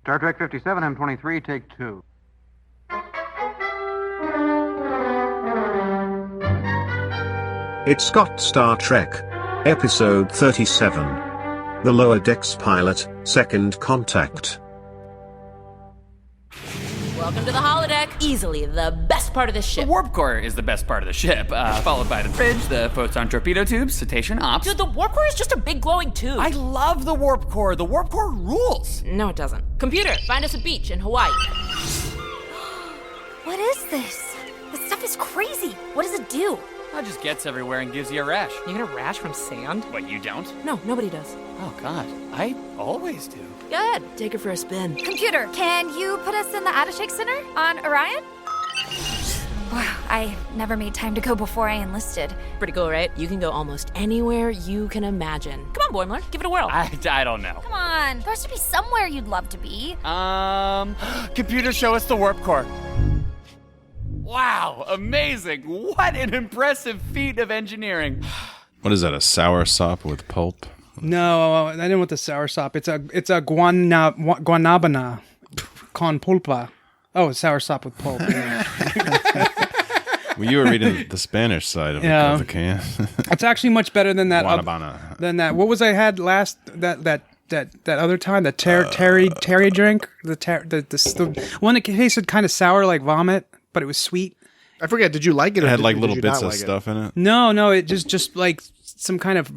Star Trek 57, M23, take 2. It's got Star Trek. Episode 37. The Lower Decks Pilot, Second Contact. Welcome to the holodeck. Easily the best part of the ship. The warp core is the best part of the ship, followed by the bridge, the photon torpedo tubes, cetacean ops. Dude, the warp core is just a big glowing tube. I love the warp core. The warp core rules. No, it doesn't. Computer, find us a beach in Hawaii. What is this? This stuff is crazy. What does it do? It just gets everywhere and gives you a rash. You get a rash from sand? What, you don't? No, nobody does. Oh, God. I always do. Go ahead, take her for a spin. Computer, can you put us in the Attachek Center on Orion? Wow, I never made time to go before I enlisted. Pretty cool, right? You can go almost anywhere you can imagine. Come on, Boimler, give it a whirl. I don't know. Come on, there has to be somewhere you'd love to be. Computer, show us the warp core. Wow, amazing. What an impressive feat of engineering. What is that, a sour sop with pulp? No, I didn't want the sour sop. It's a guanabana con pulpa. Oh, sour sop with pulp. Yeah. Well, you were reading the Spanish side of the can. It's actually much better than that. Guanabana. Than that. What was I had last? That other time? The Terry drink. The one that tasted kind of sour like vomit, but it was sweet. I forget. Did you like it? It Or had like did little you bits not of like stuff in it. No. It just like some kind of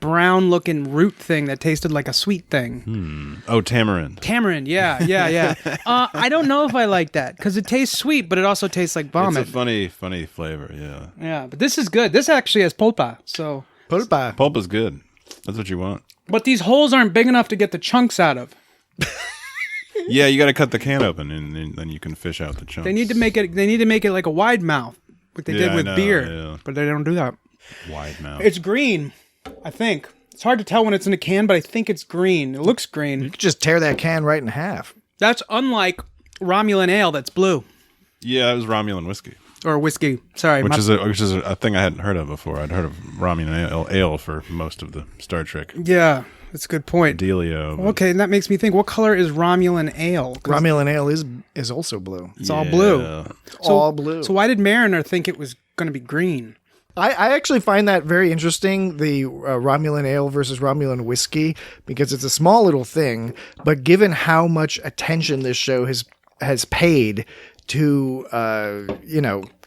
brown looking root thing that tasted like a sweet thing. Oh, tamarind. Tamarind, yeah. I don't know if I like that because it tastes sweet, but it also tastes like vomit. It's a funny flavor, yeah. Yeah, but this is good. This actually has pulpa, so. Pulpa. Pulp is good. That's what you want. But these holes aren't big enough to get the chunks out of. Yeah, you got to cut the can open, and then you can fish out the chunks. They need to make it like a wide mouth, like they did with beer, yeah. but they don't do that. Wide mouth. It's green, I think. It's hard to tell when it's in a can, but I think it's green. It looks green. You could just tear that can right in half. That's unlike Romulan ale that's blue. Yeah, it was Romulan whiskey. Or whiskey. Sorry. Which is a thing I hadn't heard of before. I'd heard of Romulan ale for most of the Star Trek. Yeah, that's a good point. Dealio. Okay, and that makes me think, what color is Romulan ale? Romulan ale is also blue. It's all blue. All blue. So why did Mariner think it was going to be green? I actually find that very interesting, the Romulan ale versus Romulan whiskey, because it's a small little thing, but given how much attention this show has paid to,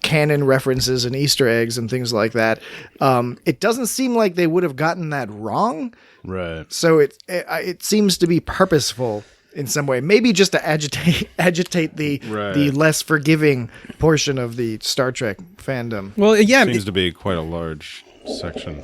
canon references and Easter eggs and things like that, it doesn't seem like they would have gotten that wrong. Right. So it seems to be purposeful in some way, maybe just to agitate the less forgiving portion of the Star Trek fandom. Well, yeah, Seems to be quite a large section.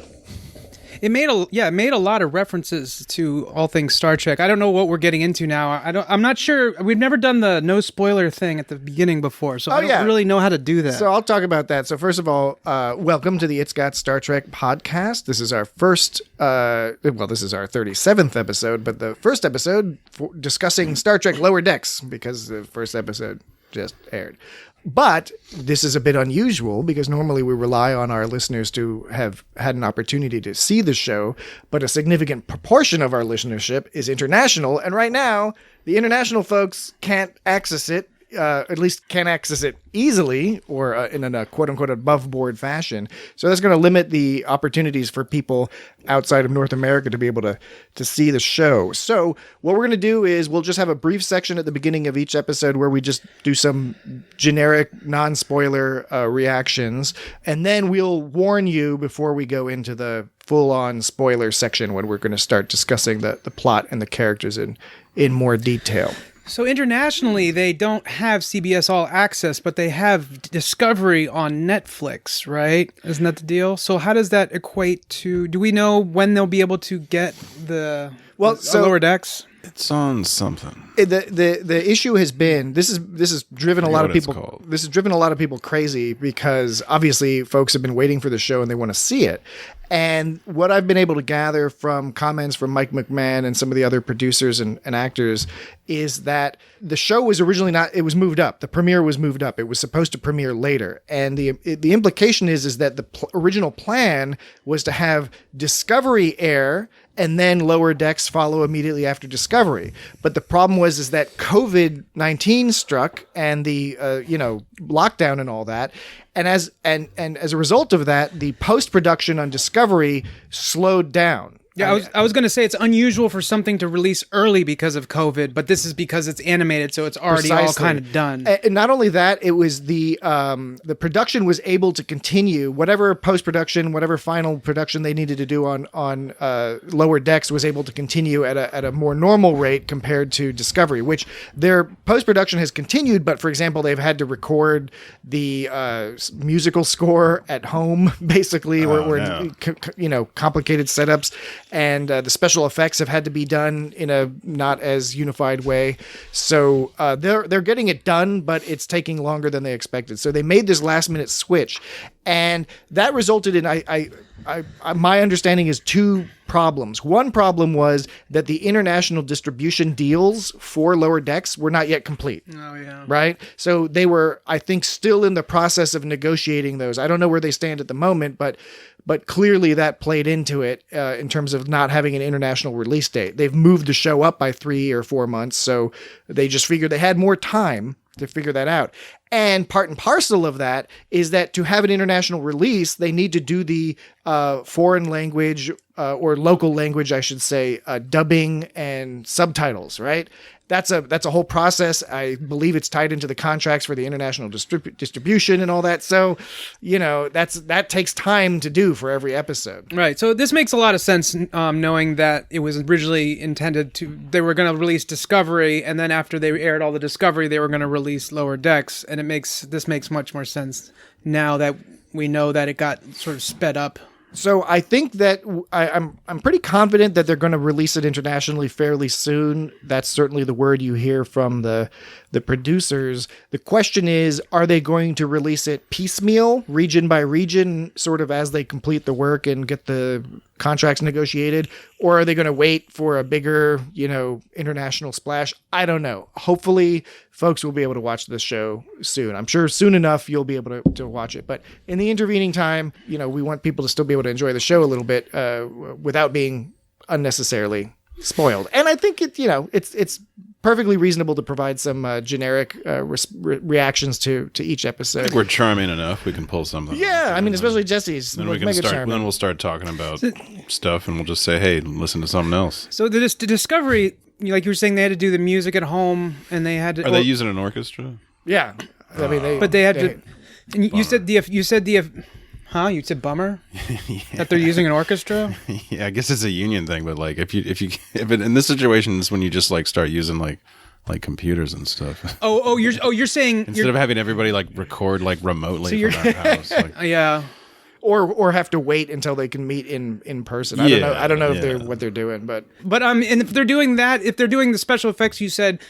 It made a lot of references to all things Star Trek. I don't know what we're getting into now. I'm not sure. We've never done the no spoiler thing at the beginning before, so I don't really know how to do that. So I'll talk about that. So first of all, welcome to the It's Got Star Trek podcast. This is our first, this is our 37th episode, but the first episode discussing Star Trek Lower Decks, because the first episode just aired. But this is a bit unusual because normally we rely on our listeners to have had an opportunity to see the show, but a significant proportion of our listenership is international, and right now the international folks can't access it, at least can't access it easily or in a quote-unquote above-board fashion. So that's going to limit the opportunities for people outside of North America to be able to see the show. So what we're going to do is we'll just have a brief section at the beginning of each episode where we just do some generic, non-spoiler reactions, and then we'll warn you before we go into the full-on spoiler section when we're going to start discussing the plot and the characters in more detail. So internationally, they don't have CBS All Access, but they have Discovery on Netflix, right? Isn't that the deal? So how does that equate to... Do we know when they'll be able to get the Lower Decks? It's on something. The issue has been this has driven a lot of people. This has driven a lot of people crazy because obviously folks have been waiting for the show and they want to see it. And what I've been able to gather from comments from Mike McMahon and some of the other producers and actors is that the show was originally not. It was moved up. The premiere was moved up. It was supposed to premiere later. And the implication is that the original plan was to have Discovery air and then Lower Decks follow immediately after Discovery. But the problem is that COVID-19 struck and the lockdown and all that. And as a result of that, the post-production on Discovery slowed down. Yeah, I was going to say it's unusual for something to release early because of COVID, but this is because it's animated, so it's already all kind of done. And not only that, it was the production was able to continue whatever post-production, whatever final production they needed to do on Lower Decks was able to continue at a more normal rate compared to Discovery, which their post-production has continued. But for example, they've had to record the musical score at home, basically, complicated setups. And the special effects have had to be done in a not as unified way. So they're getting it done, but it's taking longer than they expected. So they made this last minute switch. And that resulted in, my understanding is two problems. One problem was that the international distribution deals for Lower Decks were not yet complete. Oh, yeah. Right? So they were, I think, still in the process of negotiating those. I don't know where they stand at the moment, but clearly that played into it in terms of not having an international release date. They've moved the show up by 3 or 4 months, so they just figured they had more time to figure that out. And part and parcel of that is that to have an international release, they need to do the foreign language or local language, I should say, dubbing and subtitles, right? That's a whole process. I believe it's tied into the contracts for the international distribution and all that. So, that takes time to do for every episode. Right. So this makes a lot of sense, knowing that it was originally intended they were going to release Discovery, and then after they aired all the Discovery, they were going to release Lower Decks, and this makes much more sense now that we know that it got sort of sped up. So I think that I'm pretty confident that they're going to release it internationally fairly soon. That's certainly the word you hear from the producers. The question is, are they going to release it piecemeal, region by region, sort of as they complete the work and get the contracts negotiated? Or are they going to wait for a bigger, international splash? I don't know. Hopefully folks will be able to watch this show soon. I'm sure soon enough you'll be able to watch it. But in the intervening time, we want people to still be able to enjoy the show a little bit without being unnecessarily spoiled. And I think it's perfectly reasonable to provide some generic reactions to each episode. I think we're charming enough. We can pull something. Yeah, I mean, especially Jesse's. Then we can start. Then we'll start talking about stuff, and we'll just say, "Hey, listen to something else." So the Discovery, like you were saying, they had to do the music at home, and they had to. Are they using an orchestra? Yeah, I mean, they had to. And you said you said bummer that they're using an orchestra. Yeah, I guess it's a union thing, but like if in this situation is when you just like start using like computers and stuff. You're saying instead of having everybody like record like remotely from their house. Like, yeah. Or have to wait until they can meet in person. I don't know if they're what they're doing, but and if they're doing that, if they're doing the special effects, you said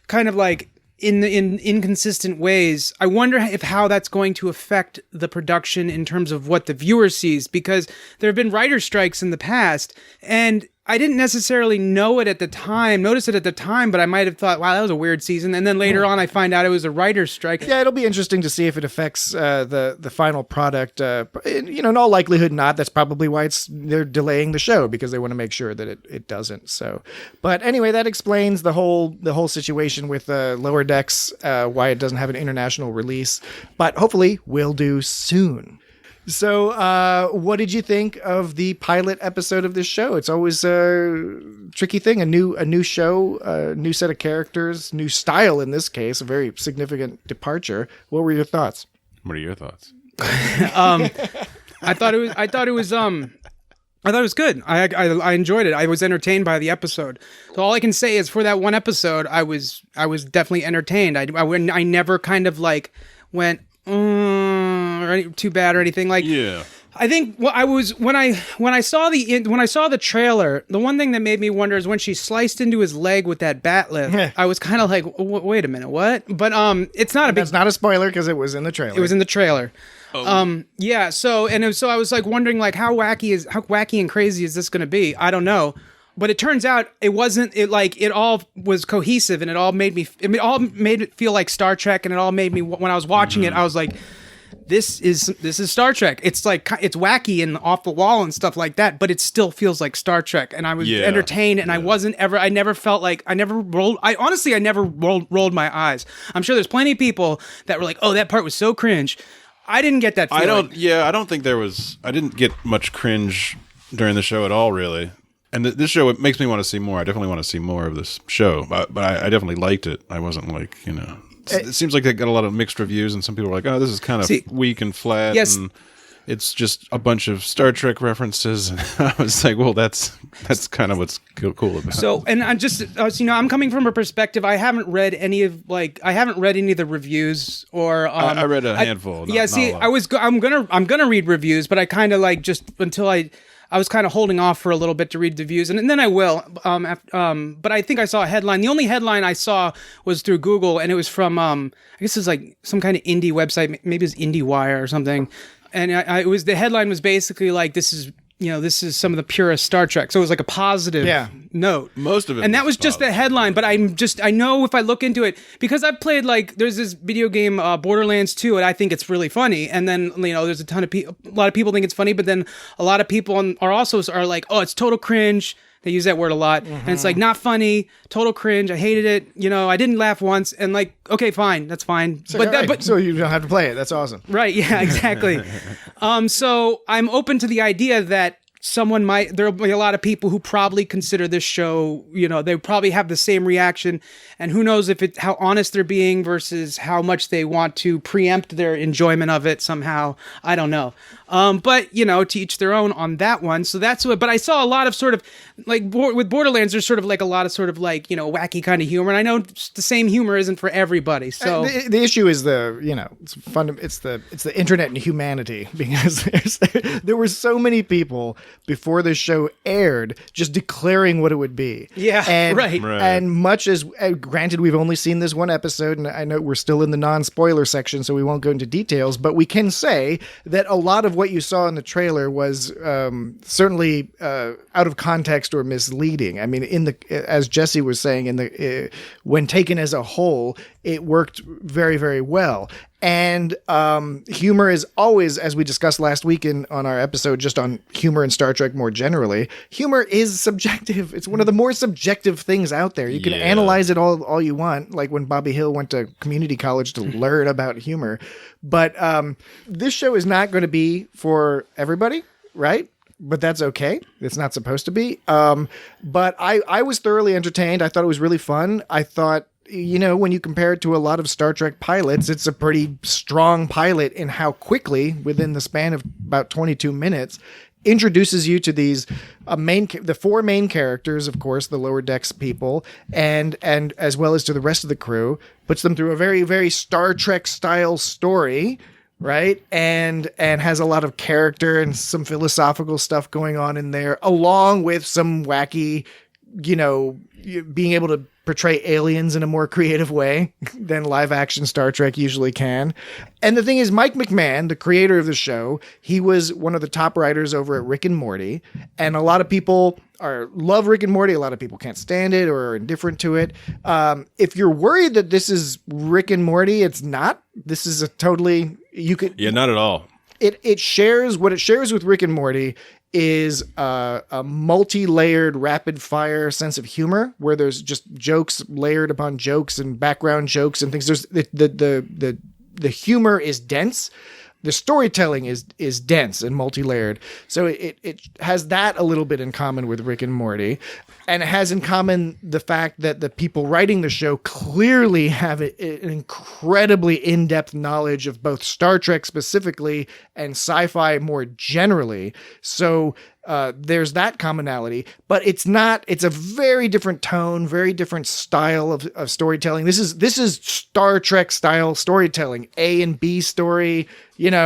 kind of like in inconsistent ways, I wonder how that's going to affect the production in terms of what the viewer sees, because there have been writer strikes in the past, and I didn't necessarily notice it at the time, but I might have thought, wow, that was a weird season. And then later on, I find out it was a writer's strike. Yeah, it'll be interesting to see if it affects the final product. In all likelihood, not. That's probably why they're delaying the show, because they want to make sure that it doesn't. So, but anyway, that explains the whole situation with Lower Decks, why it doesn't have an international release. But hopefully, will do soon. So, what did you think of the pilot episode of this show? It's always a tricky thing. A new show, a new set of characters, new style in this case, a very significant departure. What were your thoughts? What are your thoughts? I thought it was good. I enjoyed it. I was entertained by the episode. So all I can say is for that one episode, I was definitely entertained. I never kind of like went too bad or anything. Like, yeah. I think when I saw the trailer, the one thing that made me wonder is when she sliced into his leg with that bat lift. I was kind of like, wait a minute, what? But it's not a big. That's not a spoiler because it was in the trailer. It was in the trailer. Oh. Yeah. So I was like wondering like how wacky and crazy is this going to be? I don't know. But it turns out it wasn't. It all was cohesive, and it all made it feel like Star Trek, and it all made me when I was watching it, I was like, this is Star Trek. It's like it's wacky and off the wall and stuff like that, but it still feels like Star Trek. And I was entertained, and I never felt like I never rolled my eyes. I'm sure there's plenty of people that were like, "Oh, that part was so cringe." I didn't get that feeling. I don't think I didn't get much cringe during the show at all, really. And this show, it makes me want to see more. I definitely want to see more of this show, but I definitely liked it. I wasn't like, it seems like they got a lot of mixed reviews, and some people are like, oh, this is kind of weak and flat. Yes. And it's just a bunch of Star Trek references. And I was like, well, that's kind of what's cool about it. So, and I'm just, I'm coming from a perspective. I haven't read any of the reviews or. I read a handful. Not a lot. I'm gonna read reviews, but I kind of like just until I was kind of holding off for a little bit to read the views, and then I will. But I think I saw a headline. The only headline I saw was through Google, and it was from I guess it's like some kind of indie website. Maybe it's IndieWire or something. And the headline was basically like, this is some of the purest Star Trek. So it was like a positive note. Most of it. And that was just the headline. But I know if I look into it, because I've played there's this video game, Borderlands 2, and I think it's really funny. And then, there's a lot of people think it's funny, but then a lot of people are like, oh, it's total cringe. They use that word a lot. And it's like, not funny, total cringe. I hated it. I didn't laugh once. And like, okay, fine. That's fine. So you don't have to play it. That's awesome. Right. Yeah, exactly. So I'm open to the idea that there'll be a lot of people who probably consider this show, they probably have the same reaction, and who knows how honest they're being versus how much they want to preempt their enjoyment of it somehow. I don't know. But to each their own on that one. So that's what, but I saw a lot of sort of like with Borderlands, there's sort of like a lot of sort of like, wacky kind of humor. And I know the same humor isn't for everybody. So the issue is it's the internet and humanity, because there were so many people before the show aired just declaring what it would be. Yeah. And, right. And much as, granted, we've only seen this one episode, and I know we're still in the non-spoiler section, so we won't go into details, but we can say that a lot of what you saw in the trailer was certainly out of context or misleading. I mean, as Jesse was saying, when taken as a whole, it worked very, very well. And humor is always, as we discussed last week on our episode just on humor in Star Trek more generally, humor is subjective. It's one of the more subjective things out there. You can analyze it all you want, like when Bobby Hill went to community college to learn about humor. But this show is not going to be for everybody, right? But that's okay. It's not supposed to be. But I was thoroughly entertained. I thought it was really fun. I thought, when you compare it to a lot of Star Trek pilots, it's a pretty strong pilot in how quickly, within the span of about 22 minutes, introduces you to these the four main characters, of course, the lower decks people, and as well as to the rest of the crew, puts them through a very, very Star Trek style story, right? And has a lot of character and some philosophical stuff going on in there, along with some wacky, being able to portray aliens in a more creative way than live action Star Trek usually can. And the thing is, Mike McMahon, the creator of the show, he was one of the top writers over at Rick and Morty. And a lot of people love Rick and Morty. A lot of people can't stand it or are indifferent to it. If you're worried that this is Rick and Morty, it's not. This is not at all. What it shares with Rick and Morty is a multi-layered, rapid-fire sense of humor, where there's just jokes layered upon jokes and background jokes and things. There's the humor is dense. The storytelling is dense and multi-layered. So it has that a little bit in common with Rick and Morty. And it has in common the fact that the people writing the show clearly have an incredibly in-depth knowledge of both Star Trek specifically and sci-fi more generally. So there's that commonality, but it's a very different tone, very different style of storytelling. This is Star Trek style storytelling, A and B story. It's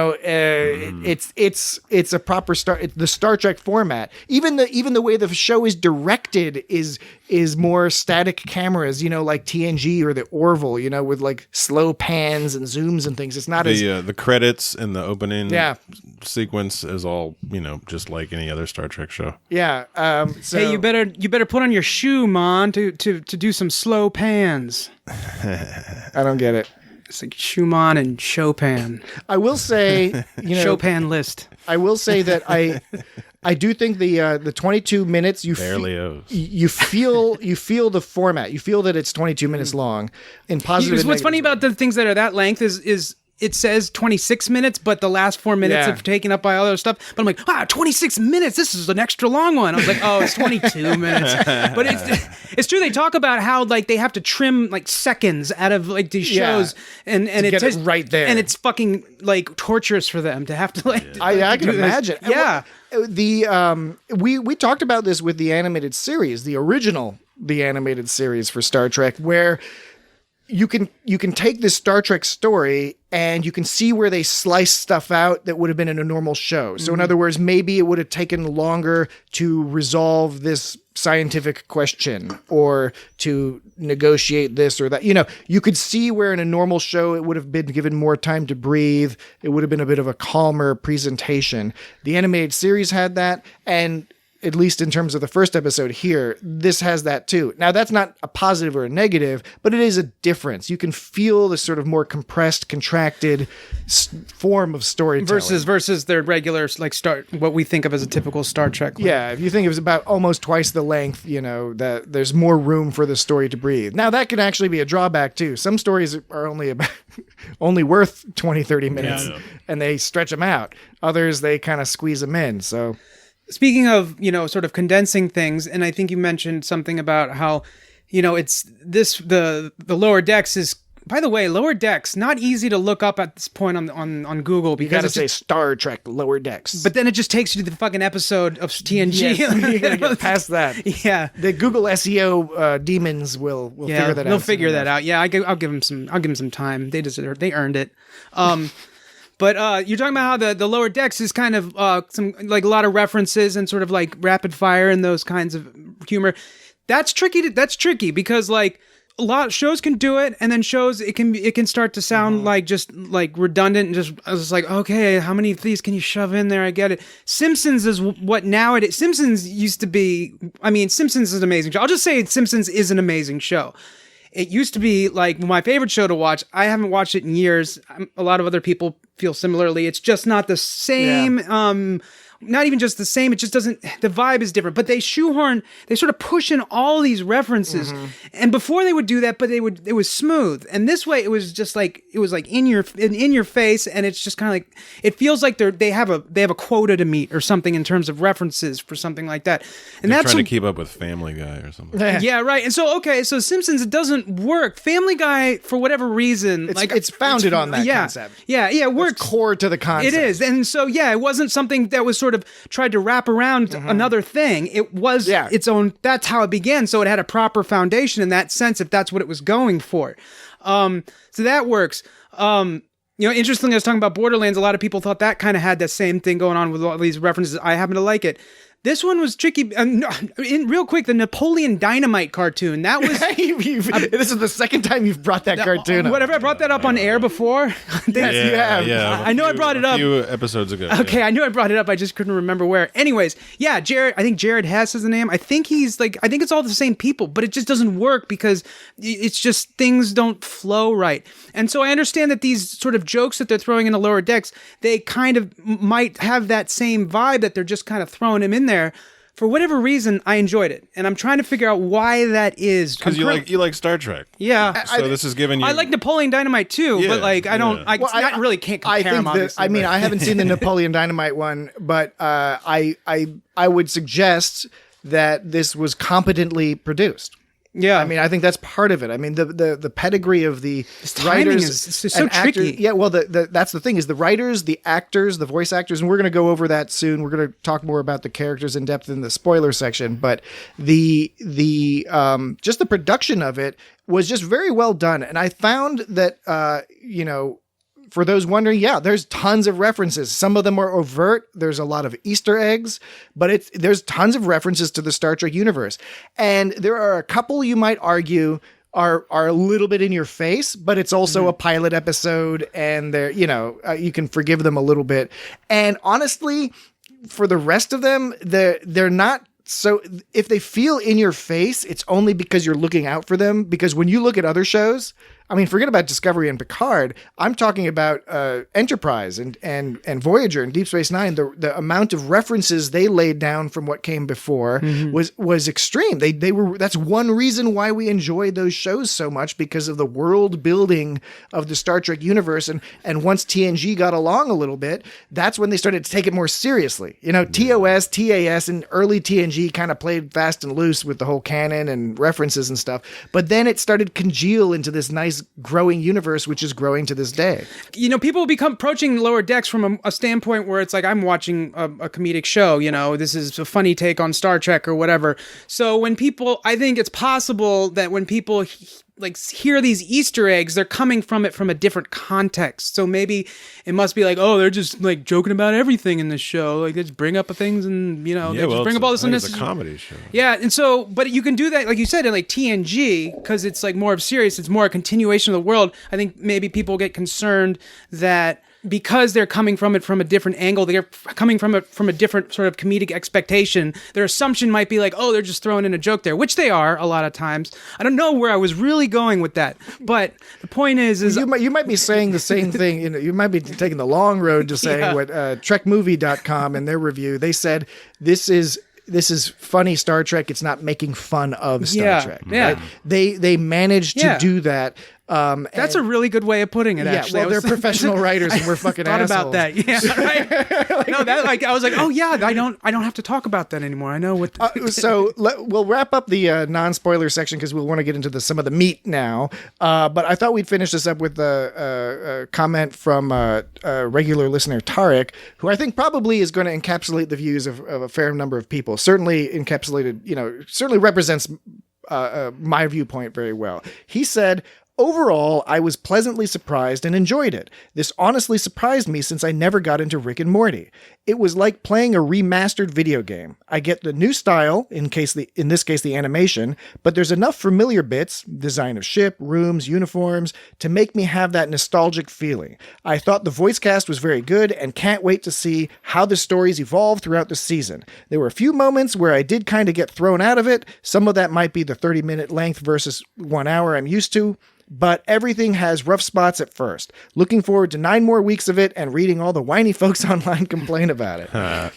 a proper the Star Trek format. Even the way the show is directed is more static cameras, like TNG or the Orville, with like slow pans and zooms and things. It's not the credits and the opening sequence is all, just like any other Star Trek show. Yeah. So hey, you better put on your shoe, Mon, to do some slow pans. I don't get it. It's like Schumann and Chopin. I will say, Chopin list. I will say that I do think the 22 minutes you Berlioz. you feel the format. You feel that it's 22 minutes long in positive. What's funny about the things that are that length is it says 26 minutes, but the last 4 minutes are taken up by other stuff. But I'm like, 26 minutes. This is an extra long one. I was like, oh, it's 22 minutes. But it's true. They talk about how like they have to trim like seconds out of like these shows, and get it right there, and it's fucking like torturous for them to have to like. I can imagine. Yeah. We talked about this with the animated series, the animated series for Star Trek, where you can take this Star Trek story and you can see where they slice stuff out that would have been in a normal show. So in other words, maybe it would have taken longer to resolve this scientific question or to negotiate this or that. You could see where in a normal show it would have been given more time to breathe. It would have been a bit of a calmer presentation. The animated series had that, and at least in terms of the first episode here, this has that too. Now, that's not a positive or a negative, but it is a difference. You can feel the sort of more compressed, contracted form of storytelling. Versus their regular, like, what we think of as a typical Star Trek. Yeah, if you think it was about almost twice the length, that there's more room for the story to breathe. Now, that can actually be a drawback too. Some stories are only worth 20, 30 minutes, and they stretch them out. Others, they kind of squeeze them in, so... Speaking of, sort of condensing things, and I think you mentioned something about how, it's this, the Lower Decks is, by the way, Lower Decks, not easy to look up at this point on Google because you gotta say Star Trek Lower Decks. But then it just takes you to the fucking episode of TNG. Yes, you gotta get past that. Yeah. The Google SEO demons will figure that out. They'll figure that out. Yeah, I'll give them some time. They deserve, they earned it. But you're talking about how the Lower Decks is kind of some like a lot of references and sort of like rapid fire and those kinds of humor. That's tricky because like a lot of shows can do it, and then shows it can start to sound like just like redundant and just I was like, okay, how many of these can you shove in there? I get it. Simpsons is what now it is. Simpsons used to be. I mean, Simpsons is an amazing show. I'll just say Simpsons is an amazing show. It used to be like my favorite show to watch. I haven't watched it in years. A lot of other people feel similarly. It's just not the same. Yeah. Not even just the same. It just doesn't, the vibe is different, but they sort of push in all these references. Mm-hmm. And before they would do that, but it was smooth. And this way it was just like, it was like in your face. And it's just kind of like, it feels like they have a quota to meet or something in terms of references for something like that. And they're that's trying to keep up with Family Guy or something. Yeah, right. And so Simpsons, it doesn't work. Family Guy, for whatever reason, it's founded on that concept. Yeah, it works. It's core to the concept. It is. And so, yeah, it wasn't something that was sort of tried to wrap around another thing. It was its own, that's how it began. So it had a proper foundation in that sense, if that's what it was going for. So that works. Interestingly, I was talking about Borderlands. A lot of people thought that kind of had the same thing going on with all these references. I happen to like it. This one was tricky. Real quick, the Napoleon Dynamite cartoon. That was. This is the second time you've brought that cartoon up. Whatever, I brought that up on air before. Yes, you have. Yeah, I know I brought it up a few episodes ago. Okay, I knew I brought it up. I just couldn't remember where. Anyways, yeah, Jared. I think Jared Hess is the name. I think it's all the same people, but it just doesn't work because it's just things don't flow right. And so I understand that these sort of jokes that they're throwing in the Lower Decks, they kind of might have that same vibe that they're just kind of throwing him in there. For whatever reason, I enjoyed it, and I'm trying to figure out why that is. Because you like Star Trek. Yeah. So this is giving you. I like Napoleon Dynamite too, but like I don't. I really can't compare them. Obviously, I haven't seen the Napoleon Dynamite one, but I would suggest that this was competently produced. Yeah, I mean, I think that's part of it. I mean, the pedigree of the writers is so tricky. Yeah, well, that's the thing is the writers, the actors, the voice actors, and we're going to go over that soon. We're going to talk more about the characters in depth in the spoiler section, but the just the production of it was just very well done, and I found that for those wondering, there's tons of references. Some of them are overt. There's a lot of Easter eggs, but there's tons of references to the Star Trek universe. And there are a couple you might argue are a little bit in your face, but it's also a pilot episode, and they're, you can forgive them a little bit. And honestly, for the rest of them, they're not. So if they feel in your face, it's only because you're looking out for them. Because when you look at other shows, I mean, forget about Discovery and Picard. I'm talking about Enterprise and Voyager and Deep Space Nine. The amount of references they laid down from what came before was extreme. They were. That's one reason why we enjoyed those shows so much, because of the world building of the Star Trek universe. And once TNG got along a little bit, that's when they started to take it more seriously. You know, TOS, TAS, and early TNG kind of played fast and loose with the whole canon and references and stuff. But then it started congeal into this nice growing universe, which is growing to this day. You know, people become approaching Lower Decks from a standpoint where it's like, I'm watching a comedic show, you know, this is a funny take on Star Trek or whatever. So when people, I think it's possible that when people like hear these Easter eggs, they're coming from it from a different context. So maybe it must be like, oh, they're just like joking about everything in this show. Like they just bring up things and, you know, they just bring up all this unnecessary. It's a comedy show. Yeah. And so, but you can do that, like you said, in like TNG, because it's like more of serious, it's more a continuation of the world. I think maybe people get concerned that because they're coming from it from a different angle, they're coming from it from a different sort of comedic expectation, their assumption might be like, oh, they're just throwing in a joke there, which they are a lot of times. I don't know where I was really going with that, but the point is you might be saying the same thing. You know, you might be taking the long road to saying what TrekMovie.com in their review, they said this is funny Star Trek. It's not making fun of Star Trek. Yeah. Right? They managed to do that. That's a really good way of putting it. Actually, well, they're professional writers, and we're fucking thought assholes. about that. Yeah, right? No, that like I was like, oh yeah, I don't have to talk about that anymore. I know what. So we'll wrap up the non-spoiler section because we'll want to get into some of the meat now. But I thought we'd finish this up with a comment from a regular listener, Tarek, who I think probably is going to encapsulate the views of a fair number of people. Certainly certainly represents my viewpoint very well. He said, overall, I was pleasantly surprised and enjoyed it. This honestly surprised me since I never got into Rick and Morty. It was like playing a remastered video game. I get the new style, in this case the animation, but there's enough familiar bits, design of ship, rooms, uniforms, to make me have that nostalgic feeling. I thought the voice cast was very good and can't wait to see how the stories evolve throughout the season. There were a few moments where I did kind of get thrown out of it. Some of that might be the 30-minute length versus 1 hour I'm used to. But everything has rough spots at first. Looking forward to 9 more weeks of it and reading all the whiny folks online complain about it.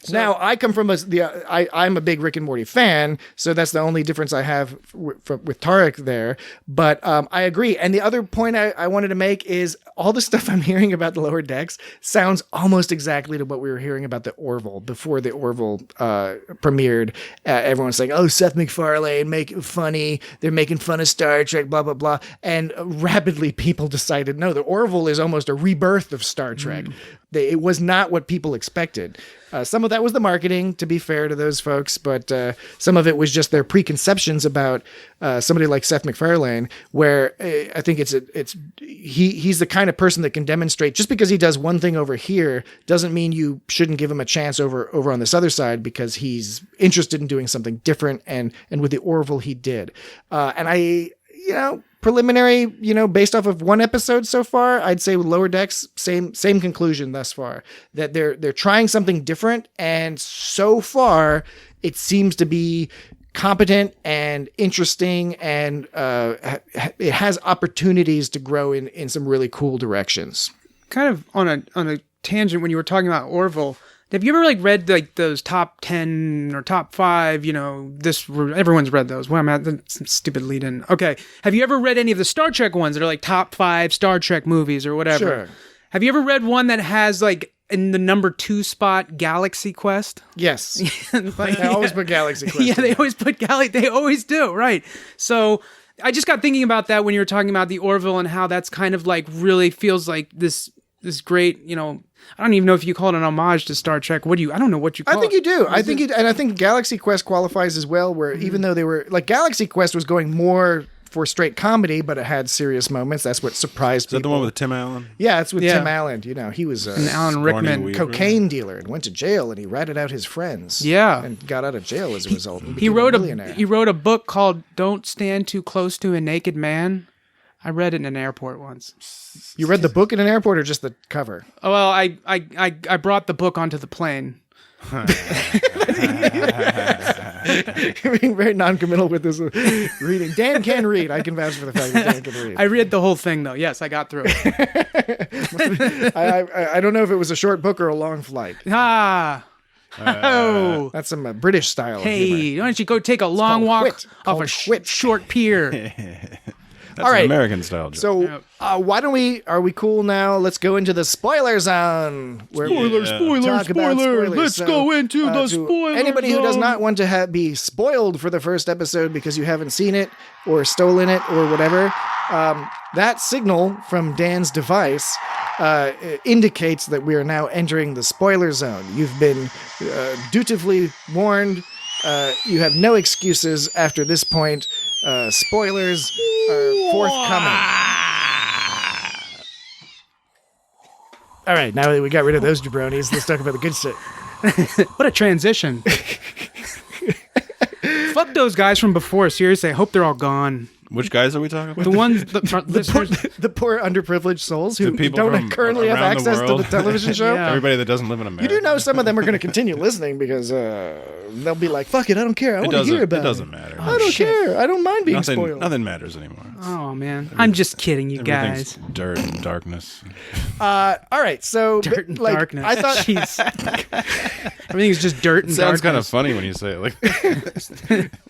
Now, I come from I'm a big Rick and Morty fan, so that's the only difference I have with Tarek there. But I agree. And the other point I wanted to make is all the stuff I'm hearing about the Lower Decks sounds almost exactly to what we were hearing about the Orville before the Orville premiered. Everyone's saying, oh, Seth MacFarlane, make it funny. They're making fun of Star Trek, blah, blah, blah. And rapidly people decided, no, the Orville is almost a rebirth of Star Trek. It was not what people expected. Some of that was the marketing, to be fair to those folks, but some of it was just their preconceptions about somebody like Seth MacFarlane, where I think he's the kind of person that can demonstrate, just because he does one thing over here doesn't mean you shouldn't give him a chance over on this other side, because he's interested in doing something different, and with the Orville he did. And preliminary, based off of one episode so far, I'd say with Lower Decks, same conclusion thus far, that they're trying something different, and so far it seems to be competent and interesting, and it has opportunities to grow in some really cool directions. Kind of on a tangent, when you were talking about Orville, have you ever read those top 10 or top 5, everyone's read those. Well, that's some stupid lead in. Okay. Have you ever read any of the Star Trek ones that are top 5 Star Trek movies or whatever? Sure. Have you ever read one that has in the number 2 spot, Galaxy Quest? Yes. They always put Galaxy Quest. Yeah, they always put they always do. Right. So I just got thinking about that when you were talking about the Orville and how that's kind of really feels like this great, I don't even know if you call it an homage to Star Trek. I don't know what you call it. I think you do. And I think Galaxy Quest qualifies as well, where even though they were Galaxy Quest was going more for straight comedy, but it had serious moments. That's what surprised people. Is that the one with Tim Allen? Yeah, it's with Tim Allen. He was an Alan Rickman cocaine dealer and went to jail, and he ratted out his friends. Yeah, and got out of jail as a result. He wrote a book called "Don't Stand Too Close to a Naked Man." I read it in an airport once. You read the book in an airport or just the cover? Oh, well, I brought the book onto the plane. You're being very non-committal with this reading. Dan can read. I can vouch for the fact that Dan can read. I read the whole thing, though. Yes, I got through it. I don't know if it was a short book or a long flight. Oh. That's some British style. Hey, humor. why don't you go take a long walk wit. off a short pier? That's All right. an American style joke. So why don't we? Are we cool now? Let's go into the spoiler zone. Where we talk about spoilers. Let's go into the spoiler Anybody who does zone. not want to be spoiled for the first episode because you haven't seen it or stolen it or whatever, that signal from Dan's device indicates that we are now entering the spoiler zone. You've been dutifully warned. You have no excuses after this point. Spoilers are forthcoming. All right, now that we got rid of those jabronis, let's talk about the good stuff. What a transition. Fuck those guys from before. Seriously, I hope they're all gone. Which guys are we talking about? The ones, listeners. The poor underprivileged souls who people don't from currently have around the access to the world. television show. Yeah. Everybody that doesn't live in You America. do know some of them are going to continue listening because they'll be like, fuck it, I don't care. I want to hear about It doesn't matter. I don't care. I don't mind being Nothing, spoiled. nothing matters anymore. Oh, man. I'm just kidding, you Everything's guys. dirt and darkness. All right, so Dirt and like, darkness. I thought Jeez. Everything's just dirt and Sounds kind of darkness. funny when you say it like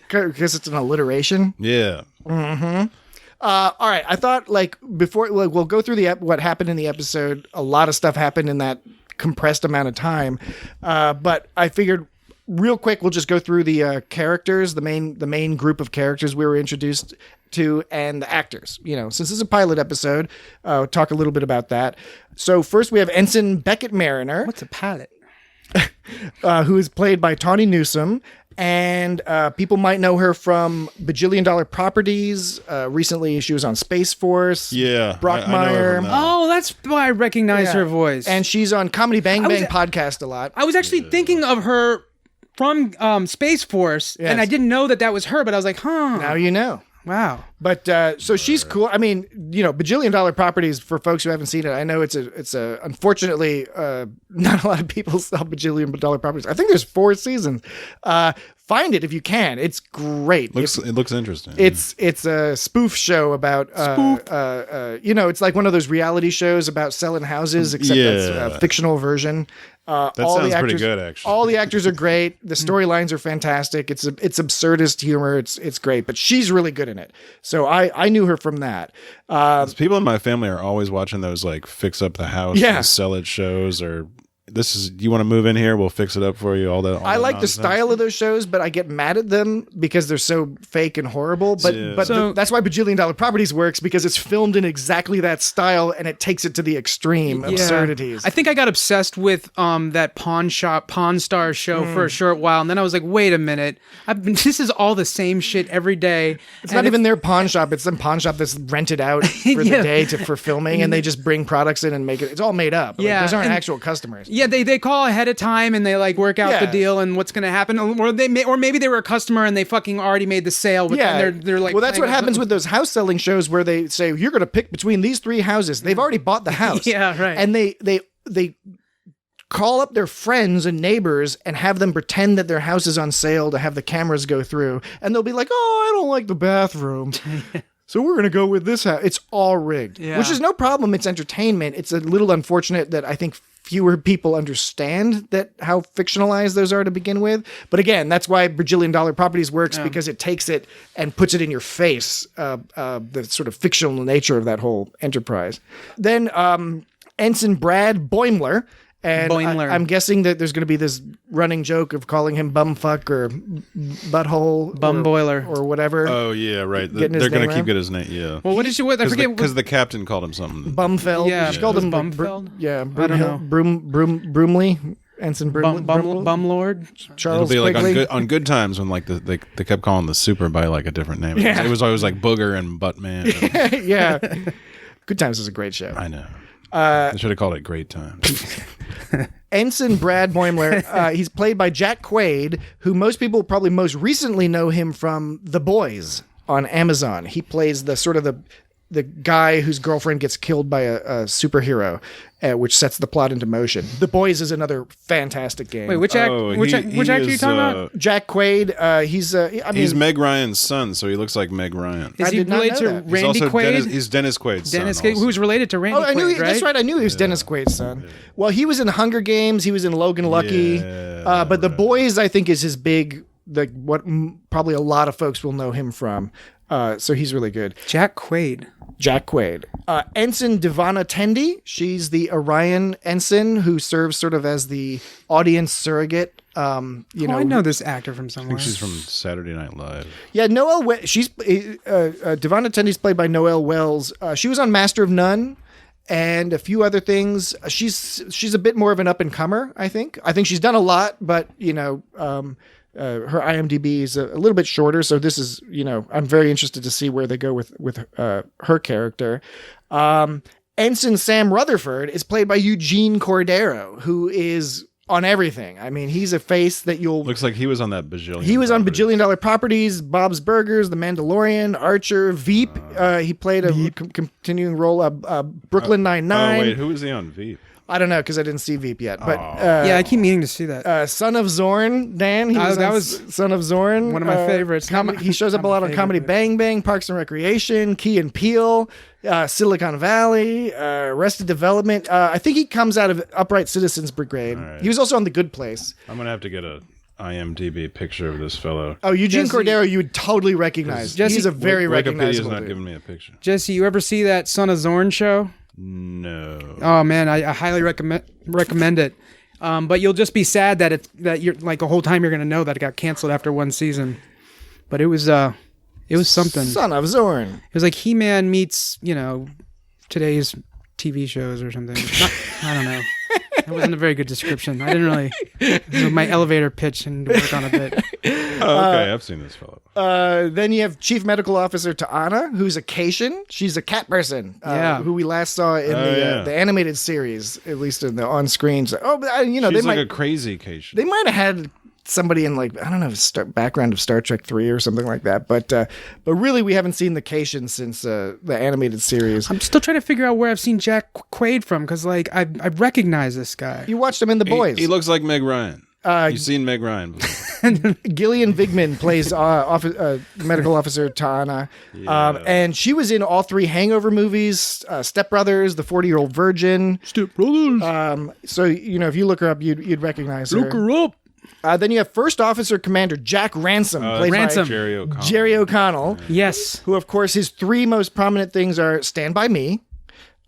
because it's an alliteration. yeah. All right, I thought like before we'll go through what happened in the episode. A lot of stuff happened in that compressed amount of time, but I figured real quick we'll just go through the characters, the main group of characters we were introduced to, and the actors. You know, since this is a pilot episode, talk a little bit about that. So first we have Ensign Beckett Mariner, What's a palette? who is played by Tawny Newsome. And people might know her from Bajillion Dollar Properties. Recently, she was on Space Force. Yeah. Brockmire. I know her from that. Oh, that's why I recognize Yeah. her voice. And she's on Comedy Bang I was- Bang podcast a lot. I was actually thinking of her from Space Force, and Yes. I didn't know that was her, but I was like, huh. Now you know. Wow. But so she's cool. I mean, you know, Bajillion Dollar Properties, for folks who haven't seen it, I know it's a unfortunately not a lot of people saw Bajillion Dollar Properties. I think there's 4 seasons. Find it if you can. It's great. It looks interesting. It's a spoof show about you know, it's like one of those reality shows about selling houses, except it's a Yeah. fictional version. That sounds pretty good, actually. All the actors are great. The storylines are fantastic. It's absurdist humor. It's great, but she's really good in it. So I knew her from that. People in my family are always watching those like fix up the house, Yeah. and sell it shows, or you want to move in here, we'll fix it up for you. All that. I like the style of those shows, but I get mad at them because they're so fake and horrible. But Yeah. that's why Bajillion Dollar Properties works, because it's filmed in exactly that style and it takes it to the extreme absurdities. I think I got obsessed with that Pawn Star show for a short while, and then I was like, wait a minute, this is all the same shit every day. It's not even their pawn shop. It's some pawn shop that's rented out for Yeah. the day for filming, and they just bring products in and make it. It's all made up. Like, Yeah, those aren't and- actual customers. Yeah, they call ahead of time and they like work out the Yeah. deal and what's going to happen, or maybe they were a customer and they fucking already made the sale. But and they're like, well, that's what playing happens with those house selling shows where they say you're going to pick between these 3 houses. They've already bought the house. Yeah, right. And they call up their friends and neighbors and have them pretend that their house is on sale to have the cameras go through, and they'll be like, "Oh, I don't like the bathroom." So we're going to go with this house. It's all rigged, Yeah. which is no problem. It's entertainment. It's a little unfortunate that I think fewer people understand that how fictionalized those are to begin with. But again, that's why Bajillion Dollar Properties works, because it takes it and puts it in your face, the sort of fictional nature of that whole enterprise. Then Ensign Brad Boimler. And Boimler. I'm guessing that there's going to be this running joke of calling him bumfuck or butthole, Bumboiler. or whatever. Oh yeah, right. Getting his They're going name to around? keep his name. Yeah. Well, what did you? I forget. because the captain called him something. Bumfeld. Yeah, She called was him Bumfeld? Yeah, I don't know. Brumley. Ensign Brumley. Bumlord. It'll Charles be like Quigley. on good times when like they kept calling the super by like a different name. Yeah. It was always like Booger and Buttman. And, Yeah. Good Times is a great show. I know. They should have called it Great Time. Ensign Brad Boimler, he's played by Jack Quaid, who most people probably most recently know him from The Boys on Amazon. He plays the sort of the the guy whose girlfriend gets killed by a superhero, which sets the plot into motion. The Boys is another fantastic game. Wait, which actor are you talking about? Jack Quaid. He's Meg Ryan's son, so he looks like Meg Ryan. Is he did not related know to that. Randy Quaid? He's Dennis Quaid's Dennis son. Quaid, who's related to Randy I knew Quaid, right? that's right. I knew he was Dennis Quaid's son. Well, he was in Hunger Games. He was in Logan Lucky. But The Boys, I think, is his big, probably a lot of folks will know him from. So he's really good. Jack Quaid. Ensign Divana Tendi. She's the Orion ensign who serves sort of as the audience surrogate. I know this actor from I somewhere. think she's from Saturday Night Live. Yeah, she's Divana Tendi's played by Noelle Wells. She was on Master of None and a few other things. She's a bit more of an up and comer, I think. I think she's done a lot, but her IMDb is a little bit shorter, so this is, I'm very interested to see where they go with her character. Ensign Sam Rutherford is played by Eugene Cordero, who is on everything. I mean, he's a face that Looks like he was on that Bajillion. He was on Properties. Bajillion Dollar Properties, Bob's Burgers, The Mandalorian, Archer, Veep. He played a continuing role of Brooklyn Nine-Nine. Oh, wait, who was he on Veep? I don't know because I didn't see Veep yet. But yeah, I keep meaning to see that. Son of Zorn, Dan. That was Son of Zorn. One of my favorites. He shows up a lot on Comedy Bang Bang, Parks and Recreation, Key and Peele, Silicon Valley, Arrested Development. I think he comes out of Upright Citizens Brigade. Right. He was also on The Good Place. I'm gonna have to get a IMDb picture of this fellow. Oh, Eugene Cordero, you would totally recognize. He's a very Wikipedia's recognizable not dude. giving me a picture. Jesse, you ever see that Son of Zorn show? No. Oh man, I highly recommend it. But you'll just be sad that you're like the whole time you're gonna know that it got canceled after one season. But it was something. Son of Zorn. It was like He-Man meets today's TV shows or something. I don't know. That wasn't a very good description. I didn't really. My elevator pitch and work on a bit. Oh, okay, I've seen this fellow. Then you have Chief Medical Officer Ta'ana, who's a Cation. She's a cat person, who we last saw in the animated series, at least in the on screens. Oh, but She's they like a crazy Cation. They might have had somebody in background of Star Trek 3 or something like that. But really, we haven't seen the Cation since the animated series. I'm still trying to figure out where I've seen Jack Quaid from because I recognize this guy. You watched him in The Boys. He looks like Meg Ryan. You've seen Meg Ryan before. Gillian Vigman plays medical officer Ta'ana. Yeah. And she was in all 3 Hangover movies, Step Brothers, The 40-Year-Old Virgin. Step Brothers. So, if you look her up, you'd recognize her. Look her up. Then you have First Officer Commander Jack Ransom, played by Jerry O'Connell. Yes. Who, of course, his 3 most prominent things are Stand By Me,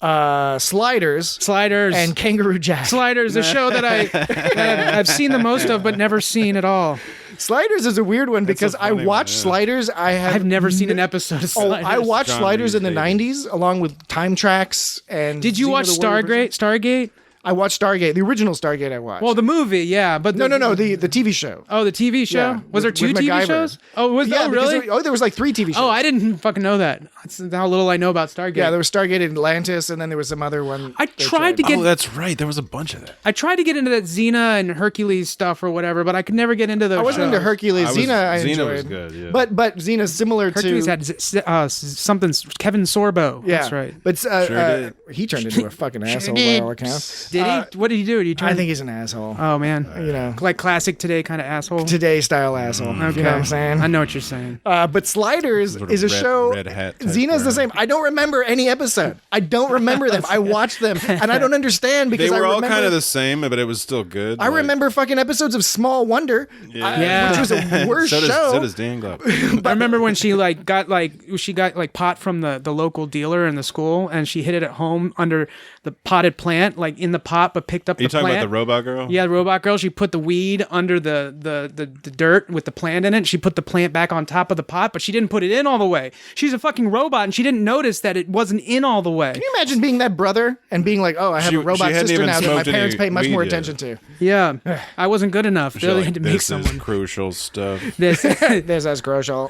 Sliders, and Kangaroo Jack. Sliders, a show that I've seen the most of, but never seen at all. Sliders is a weird one because I watched Sliders. I've never seen an episode of Sliders. I watched John Sliders in the Reed's 90s along with Time Tracks and. Did you watch Stargate? I watched Stargate, the original Stargate. I watched. Well, the movie, yeah, but no, the TV show. Oh, the TV show. Yeah, was there with 2 TV MacGyver. shows? Oh, was there really? There was like 3 TV shows. Oh, I didn't fucking know that. That's how little I know about Stargate. Yeah, there was Stargate Atlantis, and then there was some other one. I tried to get. Oh, that's right. There was a bunch of that. I tried to get into that Xena and Hercules stuff or whatever, but I could never get into those. I wasn't into Hercules. Xena, I enjoyed. Xena was good. Yeah. But Xena's similar Hercules to. had something. Kevin Sorbo. Yeah, that's right. But did. he turned into a fucking asshole by all accounts. Did he? What did he do? Did he turn? I think he's an asshole. Oh man, like classic today kind of asshole. Today style asshole. Okay. You know what I'm saying? I know what you're saying. But Sliders Sort of is a red- show. red hat type Xena's the guy. same. I don't remember any episode. I don't remember them. I watched them, and I don't understand because They were I all remember, kind of the same, but it was still good. I remember fucking episodes of Small Wonder, Yeah. which was a worse so show. So does Dan Glover. I remember when she got pot from the local dealer in the school, and she hid it at home under the potted plant, like in the pot, but picked up Are you the talking plant. about the robot girl? Yeah, the robot girl. She put the weed under the dirt with the plant in it. She put the plant back on top of the pot, but she didn't put it in all the way. She's a fucking robot, and she didn't notice that it wasn't in all the way. Can you imagine being that brother and being like, "Oh, I have She- a robot she hadn't sister even now that my smoked any parents pay much weed more yet. attention to." Yeah, I wasn't good enough. She's They like, had to make this someone. is crucial stuff. This. There's us crucial.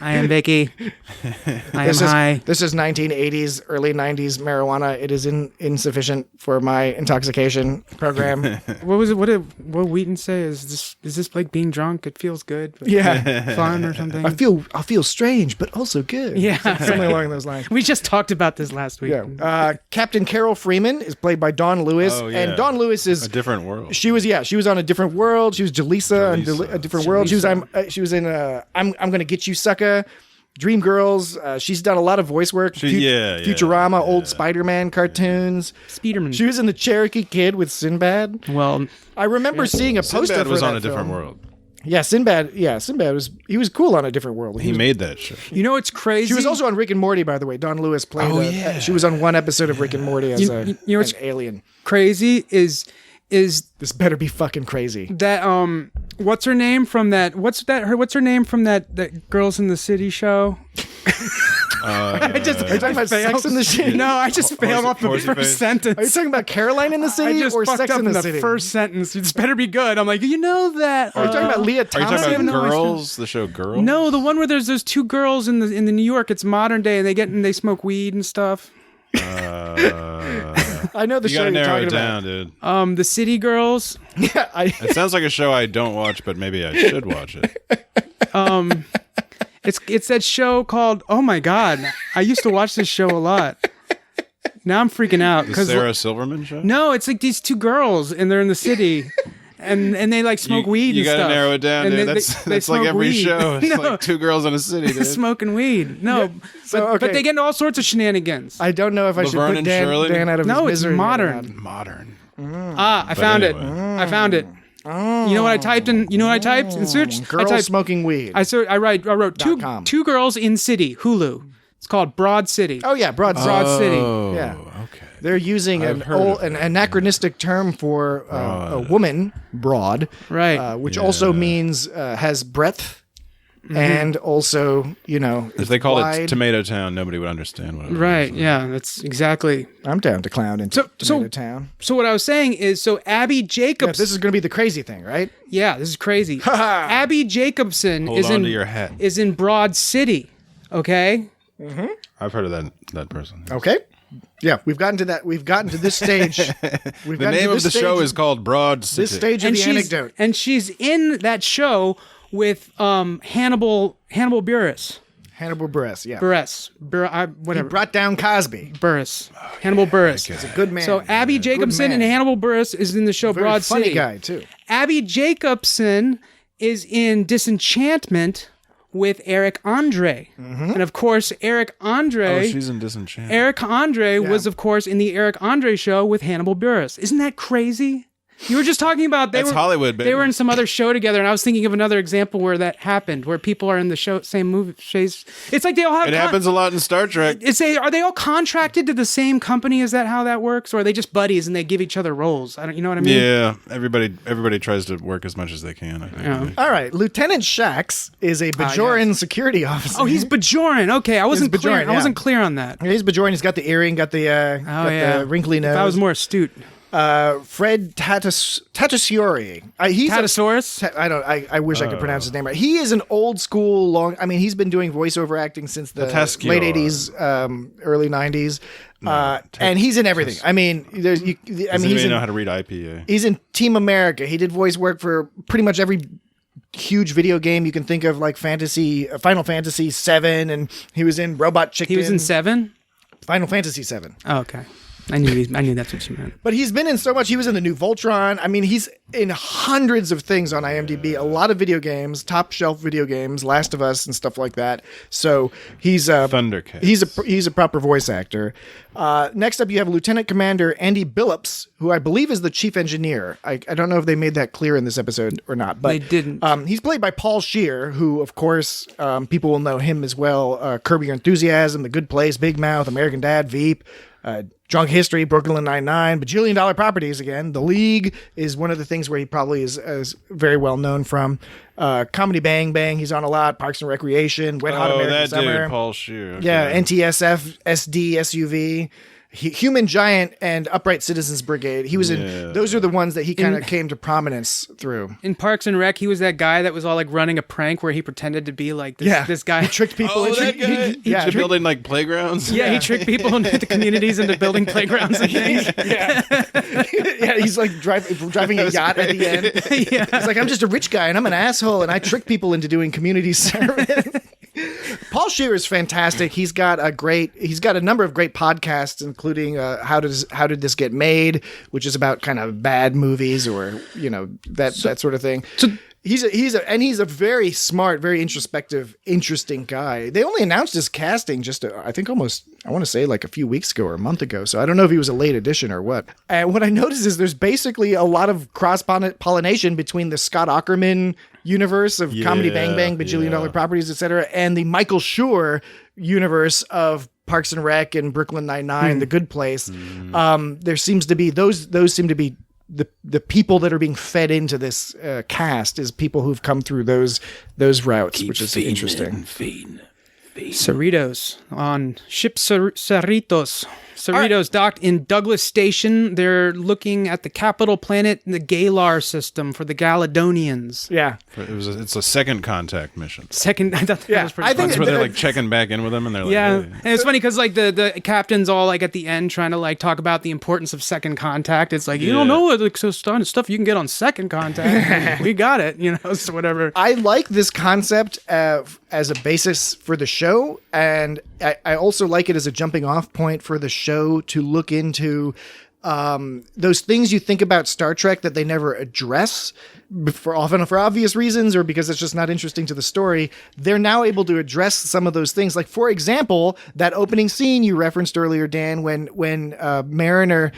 I am Vicky. I am high. This is 1980s, early 90s marijuana. It is insufficient for my intoxication program. What was it? What did Wheaton say? Is this like being drunk? It feels good. But Yeah. fun or something. I feel strange, but also good. Yeah. Something along those lines. We just talked about this last week. Yeah. Captain Carol Freeman is played by Dawn Lewis, Oh, yeah. and Dawn Lewis is A different world. She was on a different world. She was Jaleesa on Jaleesa. a different world. She was in I'm gonna get you, sucker. Dreamgirls. She's done a lot of voice work. Futurama, old Spider-Man cartoons. Spiderman. She was in the Cherokee Kid with Sinbad. Well, I remember seeing a poster Sinbad for was that on a different film. world. Yeah, Sinbad. Yeah, Sinbad was cool on a different world. He made that show. you know what's crazy? She was also on Rick and Morty, by the way. Dawn Lewis played. She was on one episode of Rick and Morty as You know what's an alien. crazy is This better be fucking crazy. that what's her name from that? What's her name from that Girls in the City show? Are you talking about Sex in the City? No, I just failed off the Horsey first face. sentence. Are you talking about Caroline in the I City just or fucked Sex up in the the City? first sentence. This better be good. I'm like, you know that. Are you talking about Leah Are you Thompson? talking No, about I Girls? The show Girls? No, the one where there's those two girls in the New York. It's modern day, and they smoke weed and stuff. I know the You show gotta you're narrow talking it about. down, dude. The City Girls. Yeah, It sounds like a show I don't watch, but maybe I should watch it. It's that show called. Oh my god! I used to watch this show a lot. Now I'm freaking out The because Sarah Silverman show? no, it's like these two girls, and they're in the city. And they like smoke weed You and gotta stuff. narrow it down, And dude. they That's like smoke every weed. show. It's No. like two girls in a city, dude. Smoking weed. No, So, but they get into all sorts of shenanigans. I don't know if I should Laverne put and Dan, Shirley? Dan out of No, his it's misery. modern. Modern. I found it. anyway. I found it. You know what I typed in? You know what I typed in search? I Girls typed, smoking weed. I wrote .com. two girls in city. Hulu. It's called Broad City. Oh yeah, Broad City. Oh, Yeah. okay. They're using I've heard of an anachronistic term for a woman, broad, Right. which also means has breadth, and also If they called wide. it Tomato Town, nobody would understand what it was. Right. Yeah. That's exactly. I'm down to clown in So- Tomato Town. So what I was saying is, Abby Yeah, Jacobson. this is going to be the crazy thing, right? Yeah, this is crazy. Abby Jacobson Hold is on in to your hat. is in Broad City. Okay. I've heard of that person. Okay. Yeah, we've gotten to that. We've gotten to this stage. We've The gotten to name of this the show stage- is called Broad City. this stage of the anecdote. And she's in that show with Hannibal Buress. Hannibal Buress. Yeah, Whatever. he brought down Cosby. Buress. Hannibal Buress. He's a good man. So Abby Jacobson man. and Hannibal Buress is in the show Very Broad funny City. guy too. Abby Jacobson is in Disenchantment with Eric Andre. And of course, Eric Andre. Oh, she's in Disenchantment. Eric Andre was, of course, in the Eric Andre show with Hannibal Buress. Isn't that crazy? You were just talking about That's Hollywood, baby. They were in some other show together, and I was thinking of another example where that happened, where people are in the same movie. It's like they all have. It happens a lot in Star Trek. Are they all contracted to the same company? Is that how that works, or are they just buddies and they give each other roles? You know what I mean? Yeah, everybody tries to work as much as they can, I think. Yeah. All right, Lieutenant Shax is a Bajoran security officer. Oh, he's Bajoran. Okay, I wasn't clear. Bajoran, I yeah. wasn't clear on that. He's Bajoran. He's got the earring, got the the wrinkly nose. If I was more astute. Fred Tatasciore. He's Tatasaurus? I wish I could pronounce his name right. He is an old school he's been doing voiceover acting since the Tatasciore. late 80s, early 90s. And he's in everything. I mean, Does he's anybody in, know how to read IPA? he's in Team America. He did voice work for pretty much every huge video game you can think of, like Final Fantasy 7, and he was in Robot Chicken. He was in 7? Final Fantasy 7. Oh, okay. I knew that's what you meant. But he's been in so much. He was in the new Voltron. I mean, he's in hundreds of things on IMDb. A lot of video games, top shelf video games, Last of Us and stuff like that. So he's Thundercats. He's a proper voice actor. Next up, you have Lieutenant Commander Andy Billups, who I believe is the chief engineer. I don't know if they made that clear in this episode or not, but They didn't. He's played by Paul Scheer, who, of course, people will know him as well. Curb Your Enthusiasm, The Good Place, Big Mouth, American Dad, Veep. Drunk History, Brooklyn Nine-Nine, Bajillion Dollar Properties again. The League is one of the things where he probably is very well known from. Comedy Bang Bang, he's on a lot. Parks and Recreation, Wet Hot American that Summer. Dude, Paul Scheer. Okay. Yeah, NTSF, SD, SUV. Human Giant and Upright Citizens Brigade. He was in. Those are the ones that he kind of came to prominence through. In Parks and Rec, he was that guy that was all like running a prank where he pretended to be like this guy. He tricked people. Oh, that guy? Yeah, building like playgrounds. Yeah, he tricked people into the communities into building playgrounds and things. yeah. He's like driving a yacht at the end. Yeah. He's like, I'm just a rich guy and I'm an asshole and I trick people into doing community service. Paul Scheer is fantastic. He's got a number of great podcasts, including How Did This Get Made, which is about kind of bad movies or that sort of thing. So he's a very smart, very introspective, interesting guy. They only announced his casting I want to say like a few weeks ago or a month ago. So I don't know if he was a late addition or what. And what I noticed is there's basically a lot of cross-pollination between the Scott Aukerman universe of Comedy Bang Bang, Bajillion Dollar Properties, etc., and the Michael Schur universe of Parks and Rec and Brooklyn Nine-Nine, The Good Place. There seems to be those seem to be the people that are being fed into this cast is people who've come through those routes, which is interesting. Cerritos on ship Cerritos. Cerritos docked in Douglas Station. They're looking at the capital planet in the Galar system for the Galadonians. Yeah. It's a second contact mission. I thought that was pretty I think That's where they're like checking back in with them and they're like, yeah, hey. and it's funny because like the captain's all like at the end trying to like talk about the importance of second contact. It's like you don't know what stuff you can get on second contact. We got it, so whatever. I like this concept as a basis for the show, and I also like it as a jumping off point for the show to look into those things you think about Star Trek that they never address, often for obvious reasons or because it's just not interesting to the story. They're now able to address some of those things. Like, for example, that opening scene you referenced earlier, Dan, when Mariner,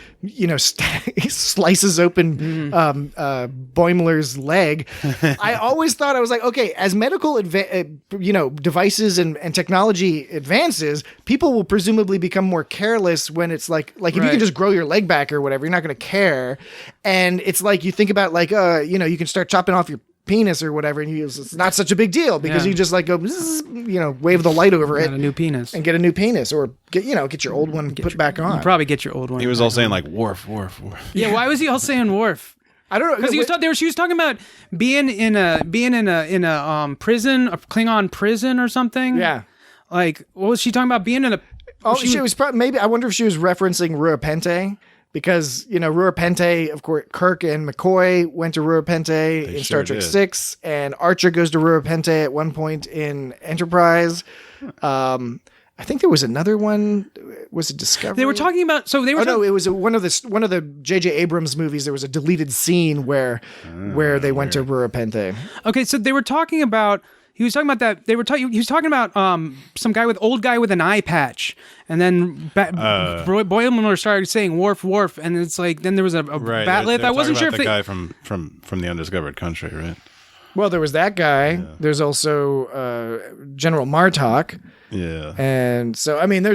slices open Boimler's leg. I always thought, I was like, okay, as medical devices and technology advances, people will presumably become more careless when it's like if you can just grow your leg back or whatever, you're not going to care. And it's like you think about like you can start chopping off your penis or whatever, and it's not such a big deal because you just like go, wave the light over it, Got a new penis, and get a new penis, or get your old one put back on. You probably get your old one. He was all saying like Worf. Yeah, why was he all saying Worf? I don't know because she was talking about being in a prison, a Klingon prison or something. Yeah, like what was she talking about? Being in a she was maybe. I wonder if she was referencing Ruapente. Because, Ruapente, of course, Kirk and McCoy went to Ruapente in Star Trek 6, and Archer goes to Ruapente at one point in Enterprise. I think there was another one. Was it Discovery? They were talking about. So they were. No, it was one of the J.J. Abrams movies. There was a deleted scene where they went to Ruapente. Okay, so they were talking about. He was talking about that. He was talking about some old guy with an eye patch, and then Boimler started saying "Worf, Worf," and it's like then there was a batleth. I wasn't sure if the guy from the Undiscovered Country, right? Well, there was that guy. Yeah. There's also General Martok. Yeah, and so I mean, you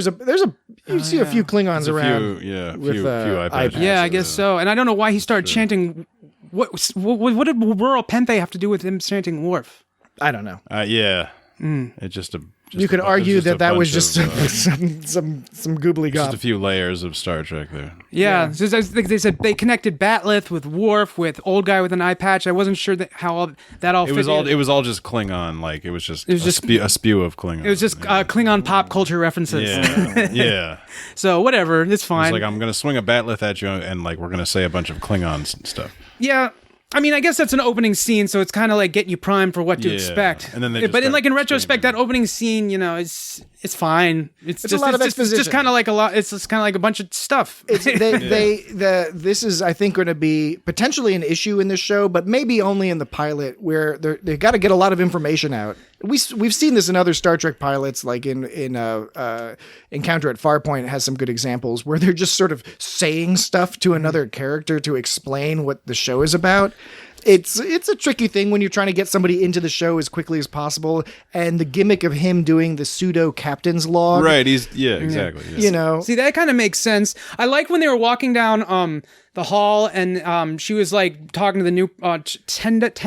see a few Klingons around. With eye patches. Yeah, I guess so. And I don't know why he started chanting. What did Rural Penthe have to do with him chanting Worf? I don't know. It's just a. You could argue that was just some goobly just a few layers of Star Trek there. Yeah. So they said they connected Batleth with Worf with old guy with an eye patch. I wasn't sure how that all. It was all just Klingon. Like it was just a spew of Klingon. It was just Klingon pop culture references. Yeah. So whatever, it's fine. It's like I'm gonna swing a Batleth at you, and like we're gonna say a bunch of Klingons and stuff. Yeah. I mean, I guess that's an opening scene, so it's kind of like getting you primed for what to expect. And then in retrospect, that opening scene, it's fine. It's just a lot of exposition. It's just kind of like a lot. It's just kind of like a bunch of stuff. This is, I think, going to be potentially an issue in this show, but maybe only in the pilot, where they got to get a lot of information out. We've seen this in other Star Trek pilots, like in Encounter at Farpoint. It has some good examples where they're just sort of saying stuff to another character to explain what the show is about. It's a tricky thing when you're trying to get somebody into the show as quickly as possible, and the gimmick of him doing the pseudo captain's log. Right, exactly. Yes. You know, see, that kind of makes sense. I like when they were walking down the hall, and she was like talking to the new Tendi,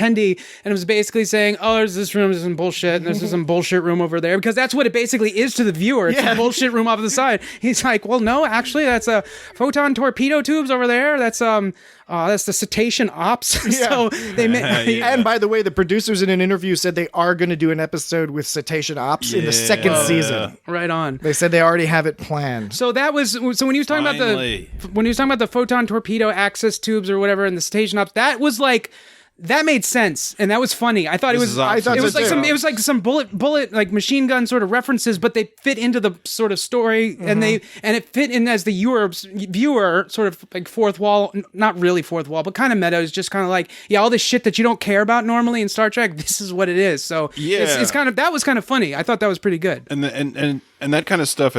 and it was basically saying, "Oh, there's this room, there's some bullshit, and there's some bullshit room over there," because that's what it basically is to the viewer. It's a bullshit room off to the side. He's like, "Well, no, actually, that's a photon torpedo tubes over there. That's the cetacean ops." So they And by the way, the producers in an interview said they are going to do an episode with cetacean ops in the second season. Right on. They said they already have it planned. So that was so when he was talking about the photon torpedo access tubes or whatever and the cetacean ops, that was like. That made sense, and that was funny. I thought it was like some bullet like machine gun sort of references, but they fit into the sort of story, and it fit in as the viewer sort of like fourth wall, not really fourth wall, but kind of meta. Is just kind of like all this shit that you don't care about normally in Star Trek. This is what it is. So it's kind of that was kind of funny. I thought that was pretty good. And that kind of stuff.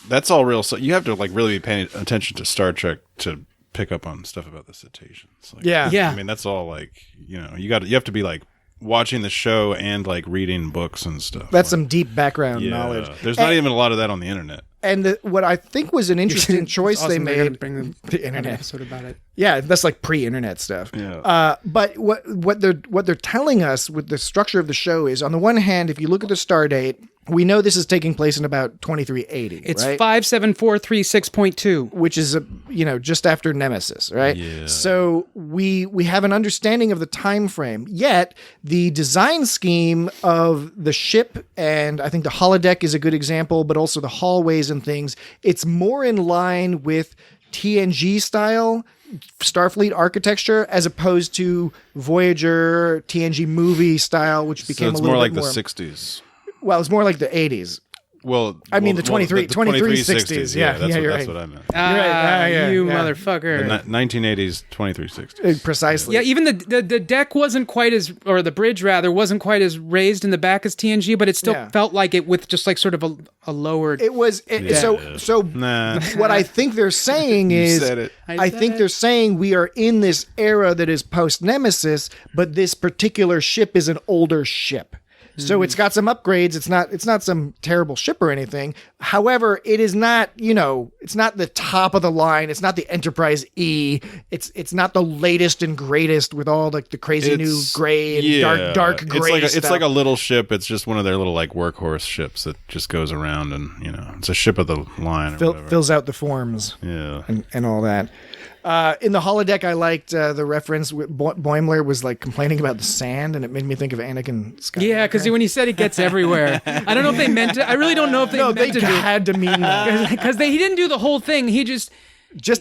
That's all real. So you have to like really be paying attention to Star Trek to pick up on stuff about the cetaceans. Like, I mean, that's all like, you have to be like watching the show and like reading books and stuff. That's some deep background knowledge. There's not even a lot of that on the internet. And what I think was an interesting choice they made. Bring the internet episode about it. Yeah, that's like pre-internet stuff. Yeah. But what they're telling us with the structure of the show is, on the one hand, if you look at the star date, we know this is taking place in about 2380. It's right? 57436.2, which is just after Nemesis, right? Yeah. So we have an understanding of the time frame. Yet the design scheme of the ship, and I think the holodeck is a good example, but also the hallways and things, it's more in line with TNG style Starfleet architecture as opposed to Voyager TNG movie style, which became a little more bit like more the 60s. Well, it's more like the 80s. Well, I mean the 2360s. Yeah, that's what I meant. You motherfucker. The 1980s 2360s. Precisely. Yeah, even the deck wasn't quite as, or the bridge rather, wasn't quite as raised in the back as TNG, but it still felt like it with just like sort of a lowered. It was so. Nah. What I think they're saying is, said it. I think they're saying we are in this era that is post Nemesis, but this particular ship is an older ship. So it's got some upgrades. It's not some terrible ship or anything. However, it is not, it's not the top of the line. It's not the Enterprise E. It's not the latest and greatest with all like the crazy new gray and dark gray stuff. It's like a little ship. It's just one of their little like workhorse ships that just goes around and, it's a ship of the line or whatever. Fills out the forms. Yeah. And all that. In the holodeck, I liked the reference. Boimler was like complaining about the sand, and it made me think of Anakin Skywalker. Yeah, because when he said it gets everywhere, I don't know if they meant it. I really don't know if they meant to. They had to mean that because he didn't do the whole thing. He just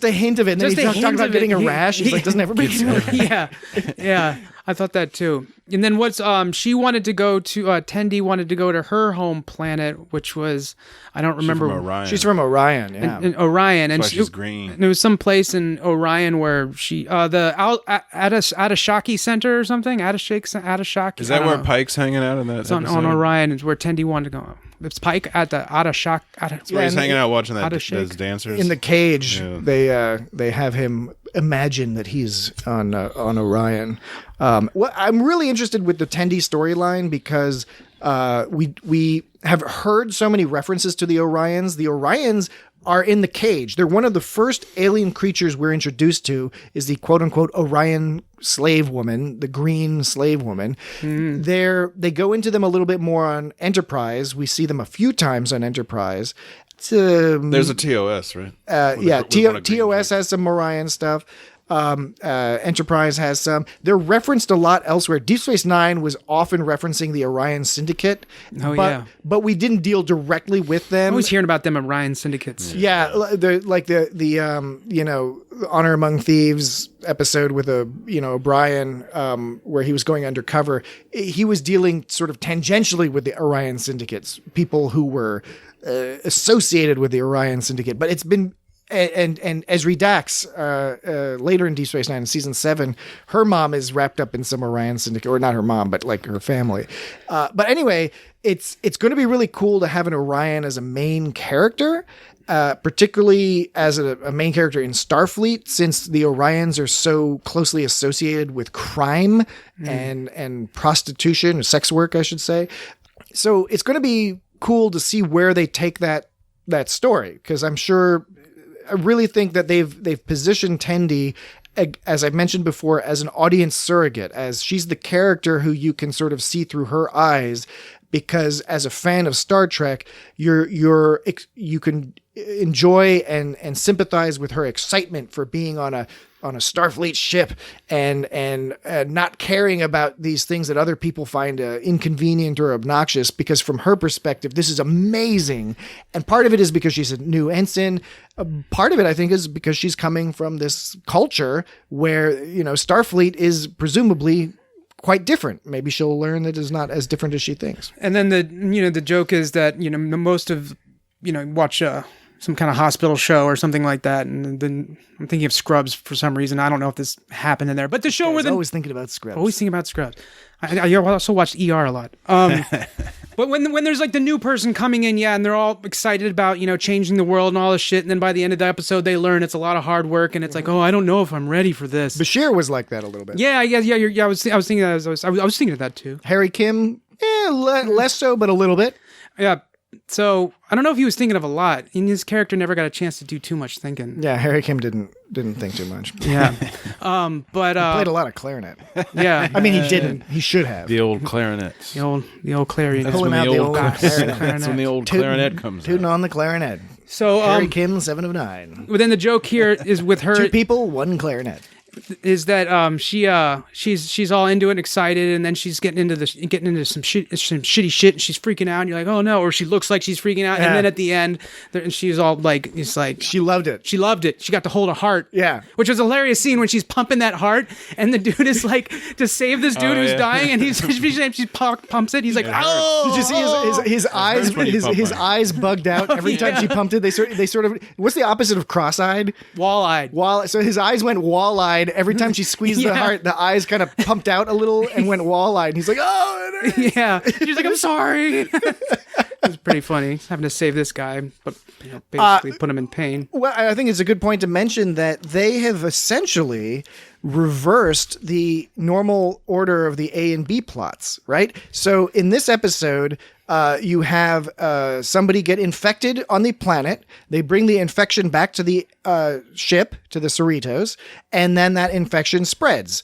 a hint of it. And then he talked about getting a rash. He's like, doesn't everybody do that? Yeah. I thought that too. And then she wanted to go to Tendi wanted to go to her home planet, which was I don't remember. She's from Orion. Yeah, and Orion, and she's green. And there was some place in Orion where she the Adashaki Center or something. Adashaki. Is that where Pike's hanging out in that? It's on Orion. It's where Tendi wanted to go. It's Pike at the Adashaki. That's where he's hanging out watching those dancers in the cage. Yeah. They have him imagine that he's on Orion. I'm really interested with the Tendi storyline because we have heard so many references to the Orions. The Orions are in the cage. They're one of the first alien creatures we're introduced to is the quote unquote Orion slave woman, the green slave woman. They go into them a little bit more on Enterprise. We see them a few times on Enterprise. There's a TOS, right? TOS has some Orion stuff. Enterprise has some. They're referenced a lot elsewhere. Deep Space Nine was often referencing the Orion Syndicate. But we didn't deal directly with them. I was hearing about them Orion Syndicates. Yeah, the Honor Among Thieves episode with O'Brien, where he was going undercover. He was dealing sort of tangentially with the Orion Syndicates, people who were associated with the Orion Syndicate. But it's been. And Esri Dax, later in Deep Space Nine in season 7, her mom is wrapped up in some Orion Syndicate, or not her mom, but like her family. But anyway, it's going to be really cool to have an Orion as a main character, particularly as a main character in Starfleet, since the Orions are so closely associated with crime and prostitution, or sex work, I should say. So it's going to be cool to see where they take that story, because I'm sure really think that they've positioned Tendi, as I've mentioned before, as an audience surrogate, as she's the character who you can sort of see through her eyes, because as a fan of Star Trek, you can enjoy and sympathize with her excitement for being on a Starfleet ship and not caring about these things that other people find inconvenient or obnoxious, because from her perspective, this is amazing. And part of it is because she's a new ensign. Part of it, I think, is because she's coming from this culture where, Starfleet is presumably quite different. Maybe she'll learn that it's not as different as she thinks. And then the joke is that, most of, watch some kind of hospital show or something like that. And then I'm thinking of Scrubs for some reason. I don't know if this happened in there, but the show where always thinking about Scrubs. Always thinking about Scrubs. I also watched ER a lot. But when there's like the new person coming in, and they're all excited about, changing the world and all this shit. And then by the end of the episode, they learn it's a lot of hard work. And it's like, oh, I don't know if I'm ready for this. Bashir was like that a little bit. Yeah. I was thinking that. I was thinking of that too. Harry Kim, less so, but a little bit. Yeah. So I don't know if he was thinking of a lot. And his character never got a chance to do too much thinking. Yeah, Harry Kim didn't think too much. Yeah. But he played a lot of clarinet. Yeah. I mean, he didn't. He should have. The old clarinets. The old clarinet. That's when the old clarinet. That's when the old clarinet comes Tooting out. on the clarinet. So Harry Kim, 7 of 9. But then the joke here is with her. 2 people, 1 clarinet. Is that she's all into it and excited, and then she's getting into some shitty shit, and she's freaking out, and you're like, oh no, or she looks like she's freaking out, and then at the end she's all like, it's like she loved it. She got to hold a heart, which was a hilarious scene when she's pumping that heart, and the dude is like to save this dude who's dying, and she pumps it, he's like, oh. Did you see his eyes? His eyes bugged out every time she pumped it. They sort of what's the opposite of cross-eyed? Wall-eyed. So his eyes went wall-eyed. Every time she squeezed the heart, the eyes kind of pumped out a little and went wall-eyed. And he's like, oh, yeah. She's like, I'm sorry. It was pretty funny having to save this guy, but basically put him in pain. Well, I think it's a good point to mention that they have essentially reversed the normal order of the A and B plots, right? So in this episode, you have somebody get infected on the planet. They bring the infection back to the ship, to the Cerritos, and then that infection spreads.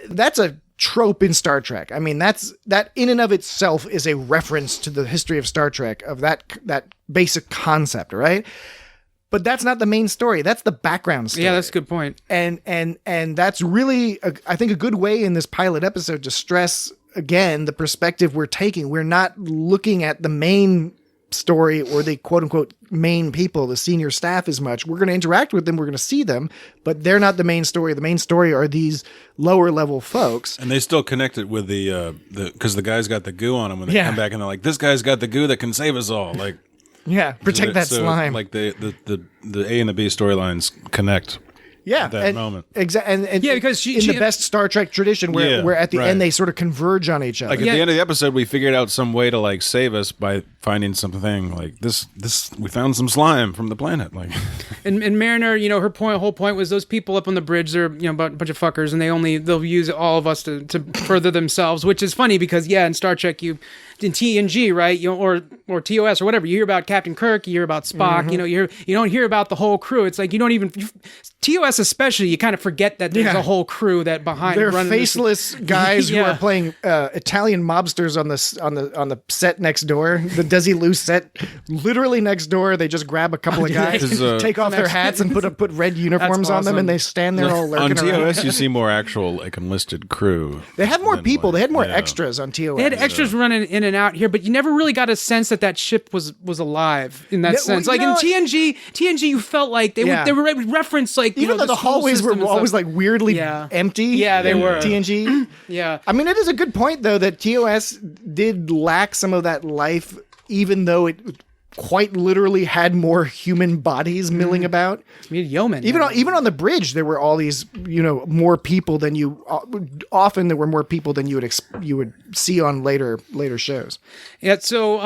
That's a trope in Star Trek. I mean, that in and of itself is a reference to the history of Star Trek, of that basic concept, right? But that's not the main story. That's the background story. Yeah, that's a good point. And that's really, I think, a good way in this pilot episode to stress, again, the perspective we're taking. We're not looking at the main story or the quote-unquote main people, the senior staff, as much. We're going to interact with them. We're going to see them, but they're not the main story. The main story are these lower-level folks. And they still connect it with because the guy's got the goo on him when they come back, and they're like, this guy's got the goo that can save us all. Like, yeah, protect that slime. Like the A and the B storylines connect. Yeah, at that moment. Exactly. And because she, the best Star Trek tradition, where at the end they sort of converge on each other. Like at the end of the episode, we figured out some way to like save us by finding something like this. We found some slime from the planet. Like, and Mariner, her whole point was those people up on the bridge, they're a bunch of fuckers, and they'll use all of us to further themselves. Which is funny because in Star Trek in TNG, right, or TOS or whatever, you hear about Captain Kirk, you hear about Spock, you don't hear about the whole crew. It's like you don't even TOS especially, you kind of forget that there's a whole crew that behind. They're faceless guys who are playing Italian mobsters on the set next door, the Desilu set, literally next door. They just grab a couple of guys, take off their hats, and put red uniforms on them, and they stand there all lurking on around. TOS, you see more actual like enlisted crew. They had more people. They had more extras on TOS. They had extras running in and out here, but you never really got a sense that ship was alive in that sense. Like in TNG, you felt like they were referenced like even though the hallways were always like weirdly empty. Yeah, they were TNG. Yeah, I mean, it is a good point though that TOS did lack some of that life, even though it quite literally had more human bodies milling about. Yeoman. Even on the bridge, there were all these, more people than you. Often there were more people than you would see on later shows. Yeah. So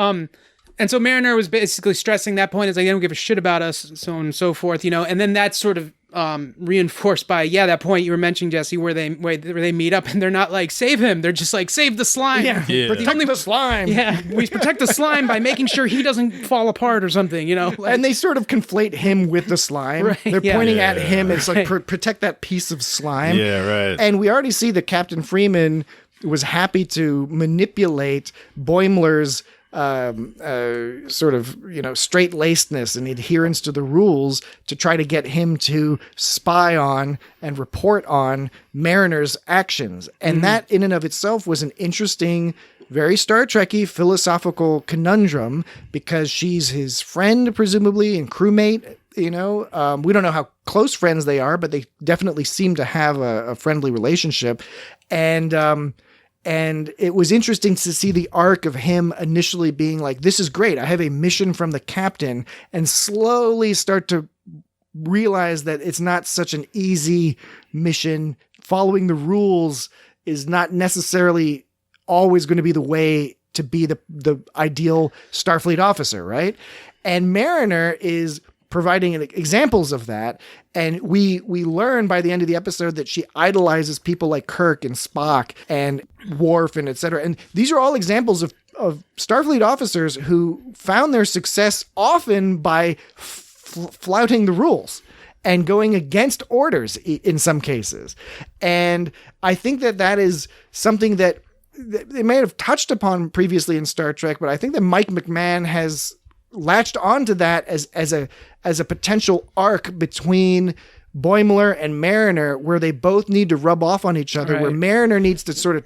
and so Mariner was basically stressing that point. It's like they don't give a shit about us, so on and so forth, and then that sort of reinforced by that point you were mentioning, Jesse, where they meet up and they're not like save him, they're just like save the slime. Protect the slime. Yeah, we protect the slime by making sure he doesn't fall apart or something, And they sort of conflate him with the slime. Right, They're yeah. pointing at him. It's like protect that piece of slime. Yeah, right. And we already see that Captain Freeman was happy to manipulate Boimler's sort of straight-lacedness and adherence to the rules to try to get him to spy on and report on Mariner's actions. And that in and of itself was an interesting, very Star Trek-y philosophical conundrum, because she's his friend presumably and crewmate. We don't know how close friends they are, but they definitely seem to have a friendly relationship. And it was interesting to see the arc of him initially being like, this is great, I have a mission from the captain, and slowly start to realize that it's not such an easy mission. Following the rules is not necessarily always going to be the way to be the ideal Starfleet officer, right? And Mariner is providing examples of that. And we learn by the end of the episode that she idolizes people like Kirk and Spock and Worf and etc. And these are all examples of Starfleet officers who found their success often by flouting the rules and going against orders in some cases. And I think that is something that they may have touched upon previously in Star Trek, but I think that Mike McMahon has latched onto that as a potential arc between Boimler and Mariner, where they both need to rub off on each other, where Mariner needs to sort of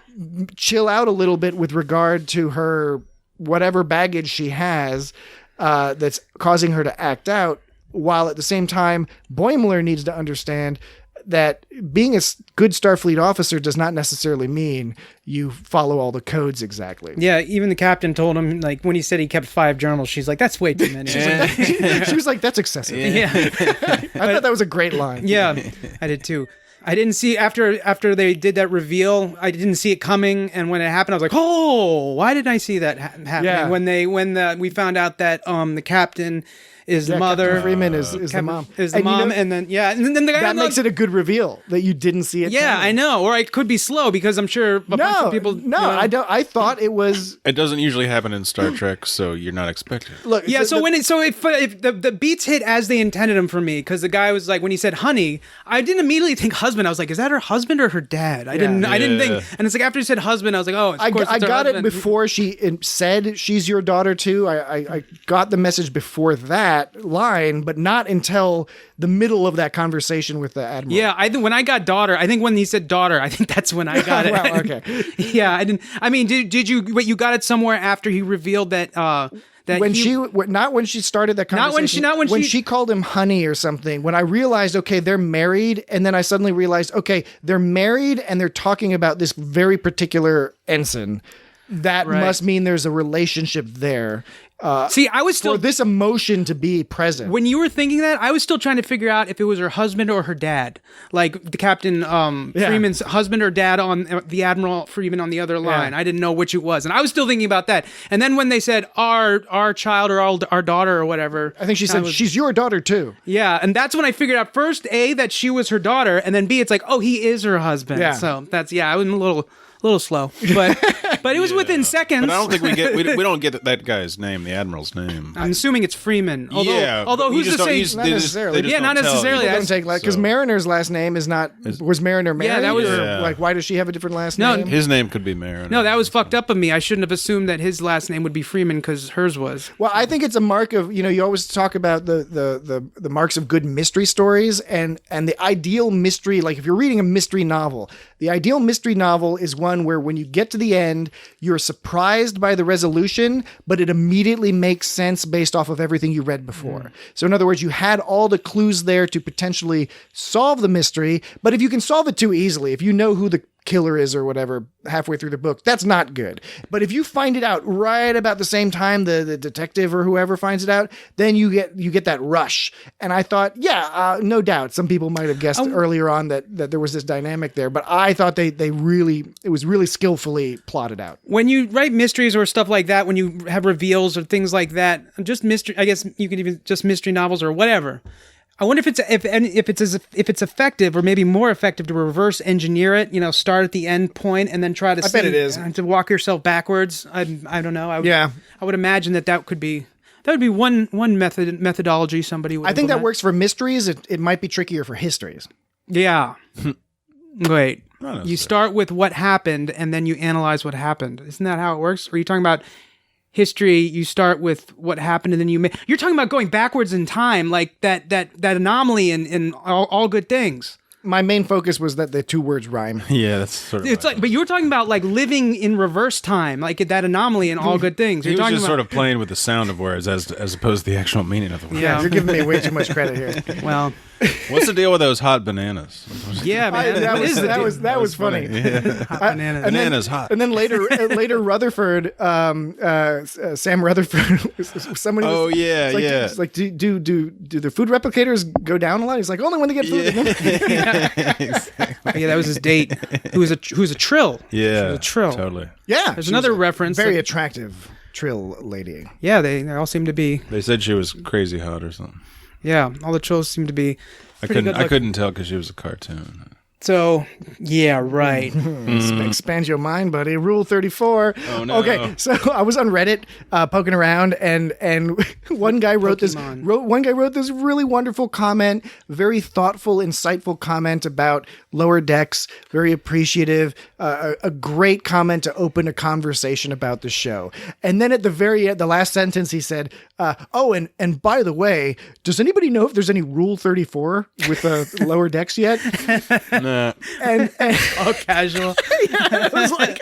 chill out a little bit with regard to her whatever baggage she has that's causing her to act out, while at the same time Boimler needs to understand that being a good Starfleet officer does not necessarily mean you follow all the codes exactly. Yeah, even the captain told him, like, when he said he kept 5 journals, she's like, that's way too many. She was like, that's excessive. Yeah. I thought that was a great line. Yeah, I did too. I didn't see, after they did that reveal, I didn't see it coming, and when it happened, I was like, oh, why didn't I see that happening? Yeah. When we found out that the captain is the mother. Captain Freeman is the mom. Is the mom, and then the guy that makes it a good reveal that you didn't see it. Yeah, coming. I know. Or it could be slow because I'm sure a bunch of people. I don't. I thought it was. It doesn't usually happen in Star Trek, so you're not expecting it. Look, Yeah, if the beats hit as they intended them for me, because the guy was like, when he said honey, I didn't immediately think husband. I was like, is that her husband or her dad? I didn't think. And it's like after he said husband, I was like, oh, I got husband. it before she said she's your daughter too. I got the message before that line, but not until the middle of that conversation with the admiral. Yeah, I think when I got daughter, I think when he said daughter, I think that's when I got it. Well, okay. Yeah, I didn't. I mean, did you? Wait, you got it somewhere after he revealed that. Not when she started that conversation. Not when she called him honey or something. When I realized, okay, they're married, and then I suddenly realized, okay, they're married and they're talking about this very particular ensign. That must mean there's a relationship there. See, I was still for this emotion to be present. When you were thinking that, I was still trying to figure out if it was her husband or her dad, like the Captain Freeman's husband or dad on the Admiral Freeman on the other line. Yeah. I didn't know which it was, and I was still thinking about that. And then when they said our child or our daughter or whatever, I think she said she's your daughter too. Yeah, and that's when I figured out first A, that she was her daughter, and then B, it's like, oh, he is her husband. Yeah. So that's I was a little slow, but it was within seconds. But I don't think we don't get that guy's name, the admiral's name. I'm assuming it's Freeman. Although who's to say? Not necessarily. Not necessarily. Don't take because Mariner's last name was Mariner married? Yeah, that was like, why does she have a different last No, name? His name could be Mariner. No, that was fucked up of me. I shouldn't have assumed that his last name would be Freeman because hers was. Well, I think it's a mark of, you always talk about the marks of good mystery stories and the ideal mystery, like if you're reading a mystery novel, the ideal mystery novel is one where when you get to the end, you're surprised by the resolution, but it immediately makes sense based off of everything you read before. So in other words, you had all the clues there to potentially solve the mystery, but if you can solve it too easily, if you know who the killer is or whatever halfway through the book, that's not good. But if you find it out right about the same time the detective or whoever finds it out, then you get that rush. And I thought, no doubt some people might have guessed earlier on that there was this dynamic there, but I thought it was really skillfully plotted out. When you write mysteries or stuff like that, when you have reveals or things like that, just mystery, I guess you could even just mystery novels or whatever. I wonder if it's effective or maybe more effective to reverse engineer it. Start at the end point and then try to. I bet it is to walk yourself backwards. I don't know. Yeah. I would imagine that would be one methodology somebody would. I think that implement. works for mysteries. It might be trickier for histories. Yeah. Wait. Not You start with what happened and then you analyze what happened. Isn't that how it works? Or are you talking about history? You start with what happened and then you're talking about going backwards in time, like that anomaly in all good things. My main focus was that the two words rhyme. Yeah, that's sort of. It's like, but you were talking about like living in reverse time, like that anomaly in all good things. He You're was talking just about, sort of playing with the sound of words as opposed to the actual meaning of the words. Yeah. You're giving me way too much credit here. Well, What's the deal with those hot bananas? yeah, man. That was funny. Yeah. Hot bananas. Bananas hot. And then later Rutherford, Sam Rutherford, somebody. Oh, yeah, it's like, yeah. It's like, do the food replicators go down a lot? He's like, only when they get food. Yeah, that was his date. Who was a trill. Yeah, She was a trill. totally. Yeah, There's she another was a reference Very that- attractive trill lady. Yeah, they all seem to be. They said she was crazy hot or something. Yeah, all the trills seem to be. I pretty good couldn't looking. tell because she was a cartoon. So, yeah, right. Expand your mind, buddy. Rule 34. Oh, no. Okay, so I was on Reddit poking around, and one guy wrote this really wonderful comment, very thoughtful, insightful comment about Lower Decks. Very appreciative. A great comment to open a conversation about the show. And then at the very end, the last sentence, he said, "Oh, and by the way, does anybody know if there's any Rule 34 with Lower Decks yet?" Nah. And All casual. I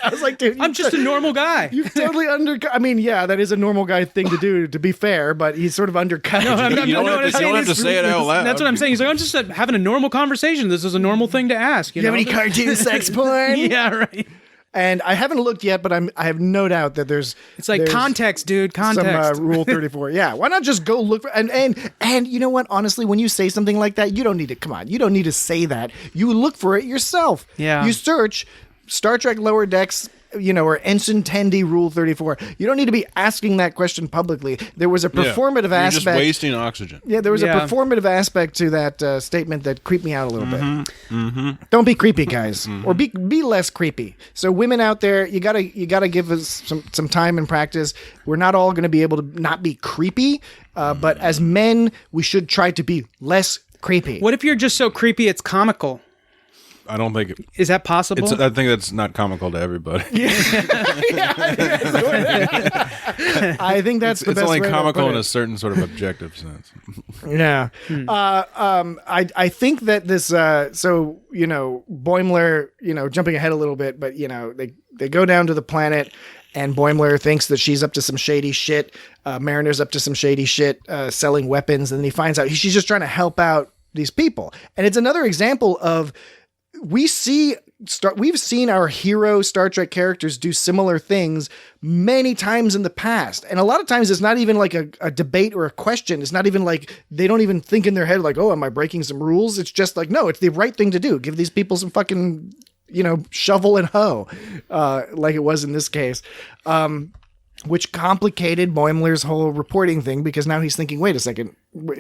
was like, dude, I'm just a normal guy. you've totally undercut. I mean, yeah, that is a normal guy thing to do, to be fair, but he's sort of undercut. You don't have to say it out loud. That's what I'm saying. He's like, I'm just having a normal conversation. This is a normal thing to ask. You You have know? any cartoon sex porn? Yeah, right. And I haven't looked yet, but I have no doubt that there's It's like there's context, dude. some Context. Rule 34. Yeah, why not just go look for and you know what? Honestly, when you say something like that, you don't need to come on. You don't need to say that. You look for it yourself. Yeah. You search Star Trek Lower Decks, or Ensign 10D Rule 34. You don't need to be asking that question publicly. There was a performative You're aspect. just wasting oxygen. Yeah, there was Yeah. a performative aspect to that statement that creeped me out a little bit. Don't be creepy, guys, or be less creepy. So women out there, you gotta give us some time and practice. We're not all going to be able to not be creepy, but as men, we should try to be less creepy. What if you're just so creepy it's comical? I don't think Is that possible? I think that's not comical to everybody. I think that's the It's best only way to comical put in it. a certain sort of objective sense. Yeah. I think that this, Boimler, jumping ahead a little bit, but, they go down to the planet and Boimler thinks that she's up to some shady shit. Mariner's up to some shady shit, selling weapons. And then he finds out she's just trying to help out these people. And it's another example of, we've seen our hero Star Trek characters do similar things many times in the past. And a lot of times it's not even like a debate or a question. It's not even like they don't even think in their head like, oh, am I breaking some rules? It's just like, no, it's the right thing to do. Give these people some fucking, shovel and hoe, like it was in this case. Which complicated Boimler's whole reporting thing, because now he's thinking, wait a second,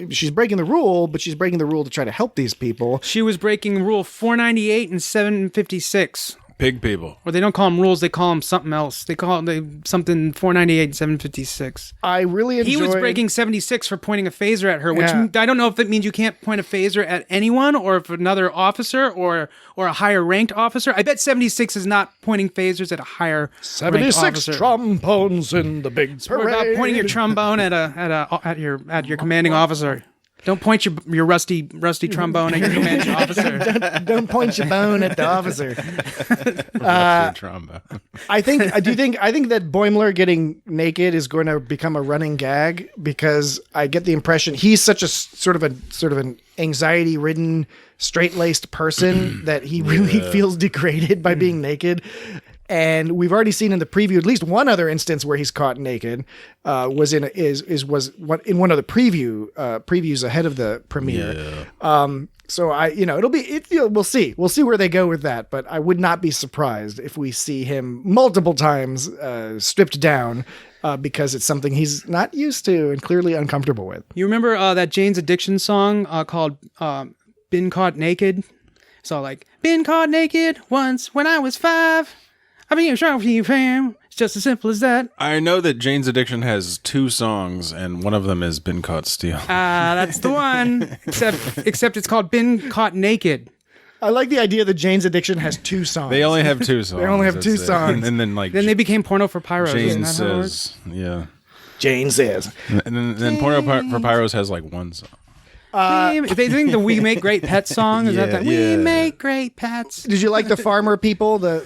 she's breaking the rule, but she's breaking the rule to try to help these people. She was breaking rule 498 and 756. Pig people. Or they don't call them rules, they call them something else. They call them something 498 and 756. I really enjoyed... He was breaking 76 for pointing a phaser at her, which Yeah. I don't know if it means you can't point a phaser at anyone or if another officer or a higher ranked officer. I bet 76 is not pointing phasers at a higher ranked 76 officer. trombones in the big We're parade. about pointing your trombone at your commanding officer. Don't point your rusty trombone at your commanding officer. Don't point your bone at the officer. Trombone. I think that Boimler getting naked is going to become a running gag, because I get the impression he's such a sort of an anxiety-ridden, straight-laced person that he really feels degraded by being naked. And we've already seen in the preview at least one other instance where he's caught naked. Was in one of the previews ahead of the premiere. Yeah. So we'll see. We'll see where they go with that. But I would not be surprised if we see him multiple times stripped down because it's something he's not used to and clearly uncomfortable with. You remember that Jane's Addiction song called Been Caught Naked? It's all like, been caught naked once when I was 5. I've been strong for you, fam. It's just as simple as that. I know that Jane's Addiction has 2 songs, and one of them is Been Caught Stealing. That's the one. Except it's called Been Caught Naked. I like the idea that Jane's Addiction has 2 songs. They only have 2 songs. They only have that's 2 it. songs. And then like Then they became Porno for Pyros. Jane Isn't that how it works? says, yeah. Jane says. And then Porno for Pyros has like 1 song. They think the We Make Great Pets song is that Yeah. We Make Great Pets. Did you like the farmer people, the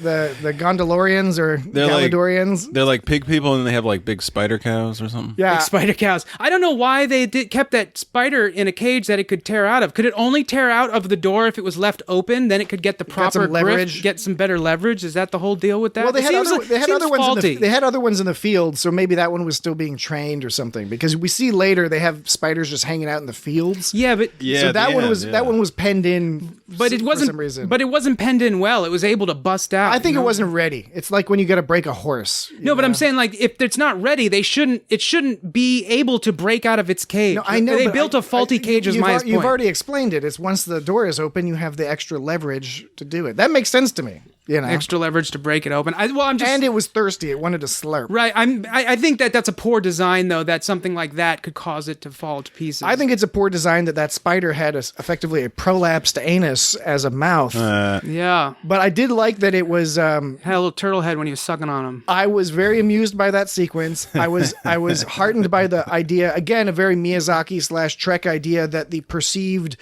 Gondolorians or Galadorians? They're like pig people, and they have like big spider cows or something. Yeah. Like spider cows. I don't know why they kept that spider in a cage that it could tear out of. Could it only tear out of the door if it was left open? Then it could get the proper some leverage. grip, get some better leverage. Is that the whole deal with that? Well, they had other ones. They Faulty. had other ones in the field, so maybe that one was still being trained or something. Because we see later they have spiders just hanging out in the fields. Yeah, but Yeah, So that at one the was end, that one was penned in, but it for wasn't. some reason. But it wasn't penned in well. It was able to bust out. I think you know? it wasn't ready. It's like when you got to break a horse. you No, but know? I'm saying like if it's not ready, it shouldn't be able to break out of its cage. No, I know they but built a faulty cage. Is my point. You've already explained it. It's once the door is open, you have the extra leverage to do it. That makes sense to me. You know, extra leverage to break it open. I'm just and it was thirsty. It wanted to slurp. right. I think that's a poor design though. That something like that could cause it to fall to pieces. I think it's a poor design that spider had effectively a prolapsed anus as a mouth. yeah. But I did like that it was. Had a little turtle head when he was sucking on him. I was very amused by that sequence. I was heartened by the idea, again, a very Miyazaki / Trek idea that the perceived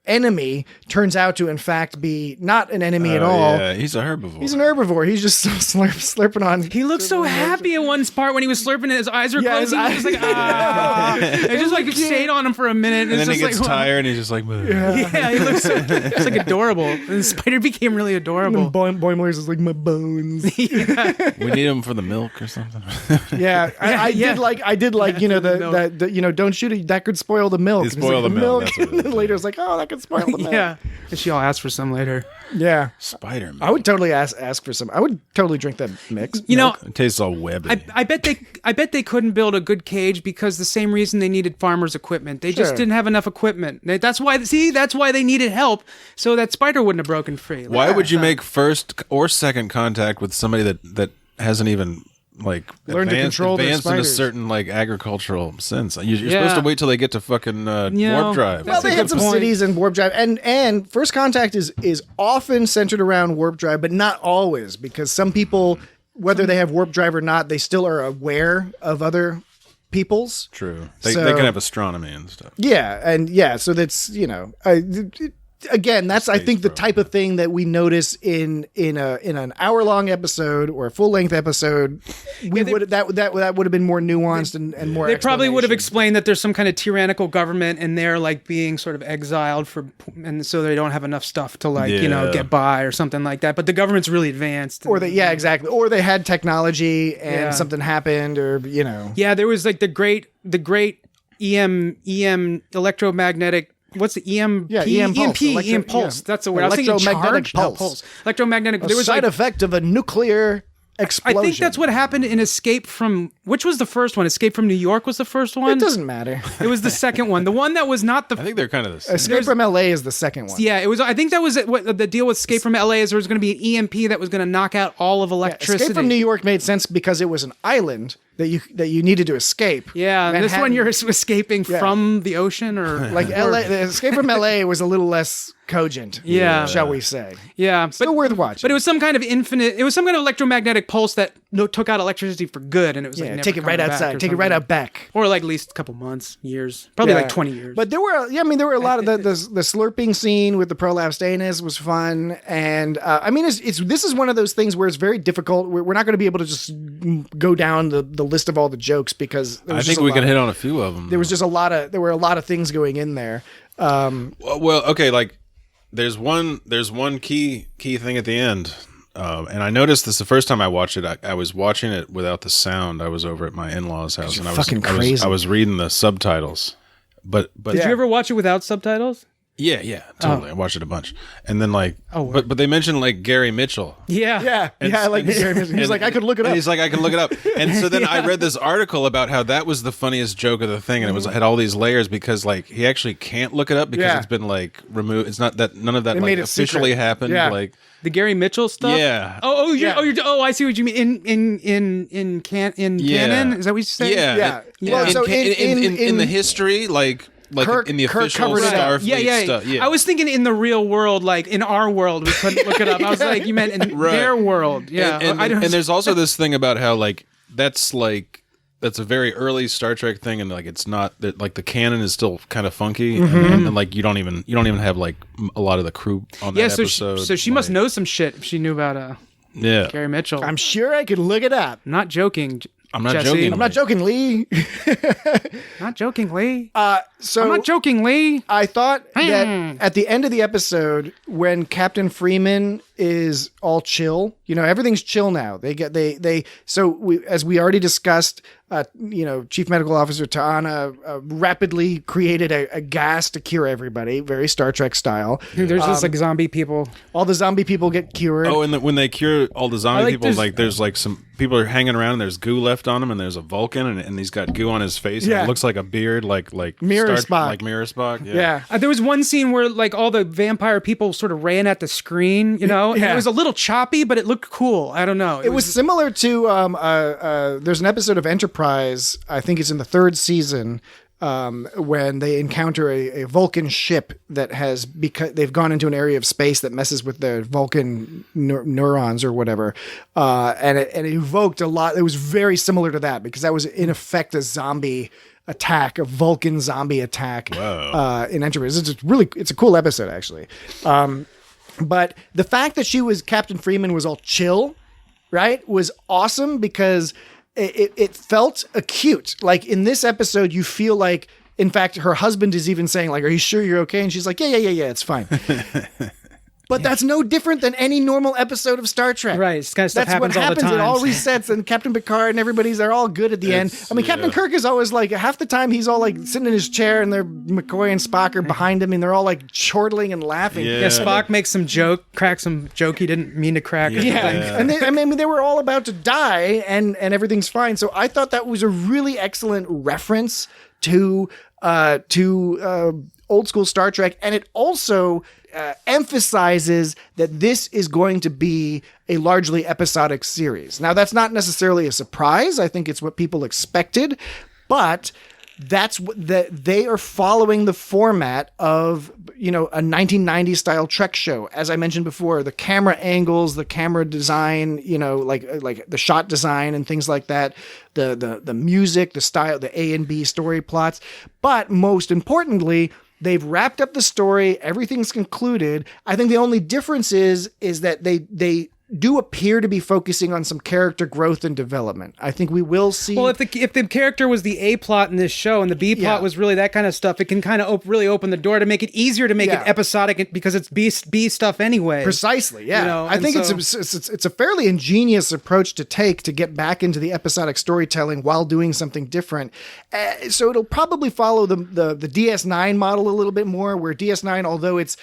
enemy turns out to in fact be not an enemy at all. Yeah, he's a herbivore. He's an herbivore. He's just slurping on. He looked so happy at one part when he was slurping and his eyes were Yeah, his closing. He was just like, ah. It just like stayed on him for a minute. and then he just gets like, tired, and he's just like, Yeah, he looks it's like adorable. And the spider became really adorable. Boimler's is like my bones. we need him for the milk or something. Yeah, I Yeah. did like you know the don't shoot it, that could spoil the milk. He And he's spoiled like, the milk, that's what And it then is. later it's like, oh, that could spoil the milk. Yeah. And she all asked for some later. Yeah. Spider-Man. I would totally ask for some. I would totally drink that mix. You know, It tastes all webby. I bet they couldn't build a good cage because the same reason they needed farmers' equipment. They just Sure. didn't have enough equipment. That's why they needed help so that spider wouldn't have broken free. Why would you make first or second contact with somebody that hasn't even like Learned to control their advanced in a spiders. certain like agricultural sense? You're Yeah. supposed to wait till they get to fucking know, warp drive. Well, That's a they had good some point. cities and warp drive, and first contact is often centered around warp drive, but not always, because some people, whether they have warp drive or not, they still are aware of other peoples. True. They So- can have astronomy and stuff. Yeah, so that's again, that's I think the type of thing that we notice in an hour-long episode or a full-length episode. That would have been more nuanced and more. They probably would have explanation. explained that there's some kind of tyrannical government and they're like being sort of exiled and so they don't have enough stuff to Yeah. get by or something like that. But the government's really advanced. Or exactly. Or they had technology and Yeah. something happened, or Yeah, there was like the great EM electromagnetic. What's the EM? Yeah, EM pulse. EM pulse. yeah. That's the word. I was thinking Electromagnetic charge. No, pulse. Electromagnetic. A There was side like, effect of a nuclear explosion. I think that's what happened in Escape from. Which was the first one? Escape from New York was the first one. It doesn't matter. It was the second one. The one that was not the. I think they're kind of the same. Escape from LA is the second one. Yeah, it was. I think that was what the deal with Escape from LA is. There was going to be an EMP that was going to knock out all of electricity. Escape from New York made sense because it was an island that you needed to escape. Yeah, and this one Manhattan. you're escaping from the ocean or Like LA, the Escape from LA was a little less cogent. Yeah. shall we say? Yeah, Still worth watching. But it was some kind of infinite. It was some kind of electromagnetic pulse that took out electricity for good, and it was like yeah, never take it right coming back outside. or Take it right something. out back. or like at least a couple months, years, probably Yeah. like 20 years. But there were a lot of the slurping scene with the prolapsed anus was fun, and this is one of those things where it's very difficult. We're not going to be able to just go down the list of all the jokes because there I was think just a we lot can of- hit on a few of them. There were a lot of things going in there. Well, okay, like there's one key thing at the end, and I noticed this the first time I watched it. I was watching it without the sound. I was over at my in-laws' house, and fucking crazy. I was reading the subtitles. But Did you ever watch it without subtitles? Yeah, totally. I watched it a bunch, and then but they mentioned like Gary Mitchell. Yeah. I like the Gary Mitchell. He's like, I could look it up. And he's like, I can look it up. And so then I read this article about how that was the funniest joke of the thing, and it had all these layers because like he actually can't look it up because it's been like removed. It's not that none of that like officially happened. Yeah. Like The Gary Mitchell stuff. Yeah. I see what you mean. In canon. Is that what you say? yeah. Well, so in the history, like Kirk- in the Kirk official covered it up. Starfleet stuff. Yeah. I was thinking in the real world, like in our world, we couldn't look it up. I was like, you meant in their world. Yeah. And there's also this thing about how like that's a very early Star Trek thing, and like it's not that like the canon is still kind of funky, and like you don't even have like a lot of the crew on that episode. So she must know some shit if she knew about Gary Mitchell. I'm sure I could look it up. Not joking. I'm not Jesse. joking. I'm not joking, Lee. Not joking, Lee. So I'm not joking, Lee. I thought that at the end of the episode, when Captain Freeman is all chill, everything's chill now. As we already discussed, Chief Medical Officer Ta'ana rapidly created a gas to cure everybody, very Star Trek style. There's just like zombie people. All the zombie people get cured. Oh, and when they cure all the zombie people, there's- there's like some people are hanging around and there's goo left on him, and there's a Vulcan and he's got goo on his face. And it looks like a beard, like Mirror Spock. like Mirror Spock. Yeah. There was one scene where like all the vampire people sort of ran at the screen, and it was a little choppy, but it looked cool. I don't know. It was similar to there's an episode of Enterprise, I think it's in the 3rd season, when they encounter a Vulcan ship that has, because they've gone into an area of space that messes with their Vulcan neurons or whatever, and it evoked a lot. It was very similar to that because that was in effect a zombie attack, a Vulcan zombie attack in Enterprise. It's a cool episode actually. But the fact that Captain Freeman was all chill, right, was awesome because it felt acute. Like in this episode, you feel like, in fact, her husband is even saying like, "Are you sure you're okay?" And she's like, "Yeah, it's fine." But that's no different than any normal episode of Star Trek. Right. This kind of stuff That's what happens all the happens. It time. all resets, and Captain Picard and they're all good at the end. I mean, Captain Kirk is always like, half the time he's all like sitting in his chair, and McCoy and Spock are behind him, and they're all like chortling and laughing. Yeah. Spock makes cracks some joke he didn't mean to crack. And they were all about to die, and everything's fine. So I thought that was a really excellent reference to old school Star Trek, and it also emphasizes that this is going to be a largely episodic series. Now, that's not necessarily a surprise. I think it's what people expected, but that's they are following the format of a 1990s style Trek show. As I mentioned before, the camera angles, the camera design, like the shot design and things like that, the music, the style, the A and B story plots, but most importantly, they've wrapped up the story. Everything's concluded. I think the only difference is that they do appear to be focusing on some character growth and development. I think we will see. Well, if the character was the A plot in this show and the B plot was really that kind of stuff, it can kind of really open the door to make it easier to make it episodic because it's B stuff anyway. Precisely, yeah. I think it's a fairly ingenious approach to take to get back into the episodic storytelling while doing something different. So it'll probably follow the DS9 model a little bit more, where DS9, although it's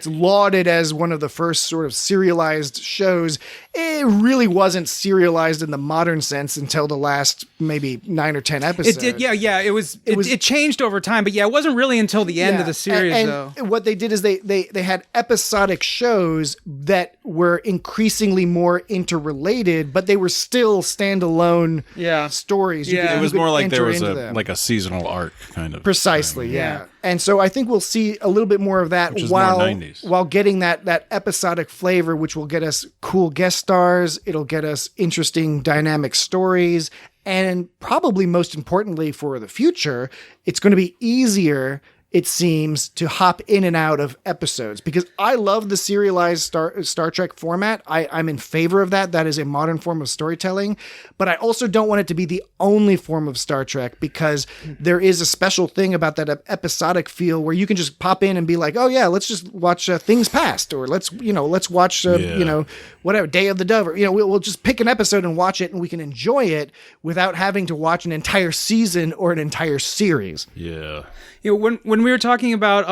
lauded as one of the first sort of serialized shows, it really wasn't serialized in the modern sense until the last maybe 9 or 10 episodes. It did, It changed over time, but it wasn't really until the end of the series, and though. What they did is they had episodic shows that were increasingly more interrelated, but they were still standalone stories. Yeah. It was more like there was them. like a seasonal arc kind of. Precisely, thing. yeah. And so I think we'll see a little bit more of that Which is more 90s. while getting that episodic flavor, which will get us cool guest stars. It'll get us interesting dynamic stories. And probably most importantly for the future, it's going to be easier, it seems, to hop in and out of episodes, because I love the serialized Star Trek format. I'm in favor of that. That is a modern form of storytelling, but I also don't want it to be the only form of Star Trek, because there is a special thing about that episodic feel where you can just pop in and be like, oh yeah, let's just watch Things Past, or let's watch whatever, Day of the Dove, or we'll just pick an episode and watch it, and we can enjoy it without having to watch an entire season or an entire series. Yeah. When when we were talking about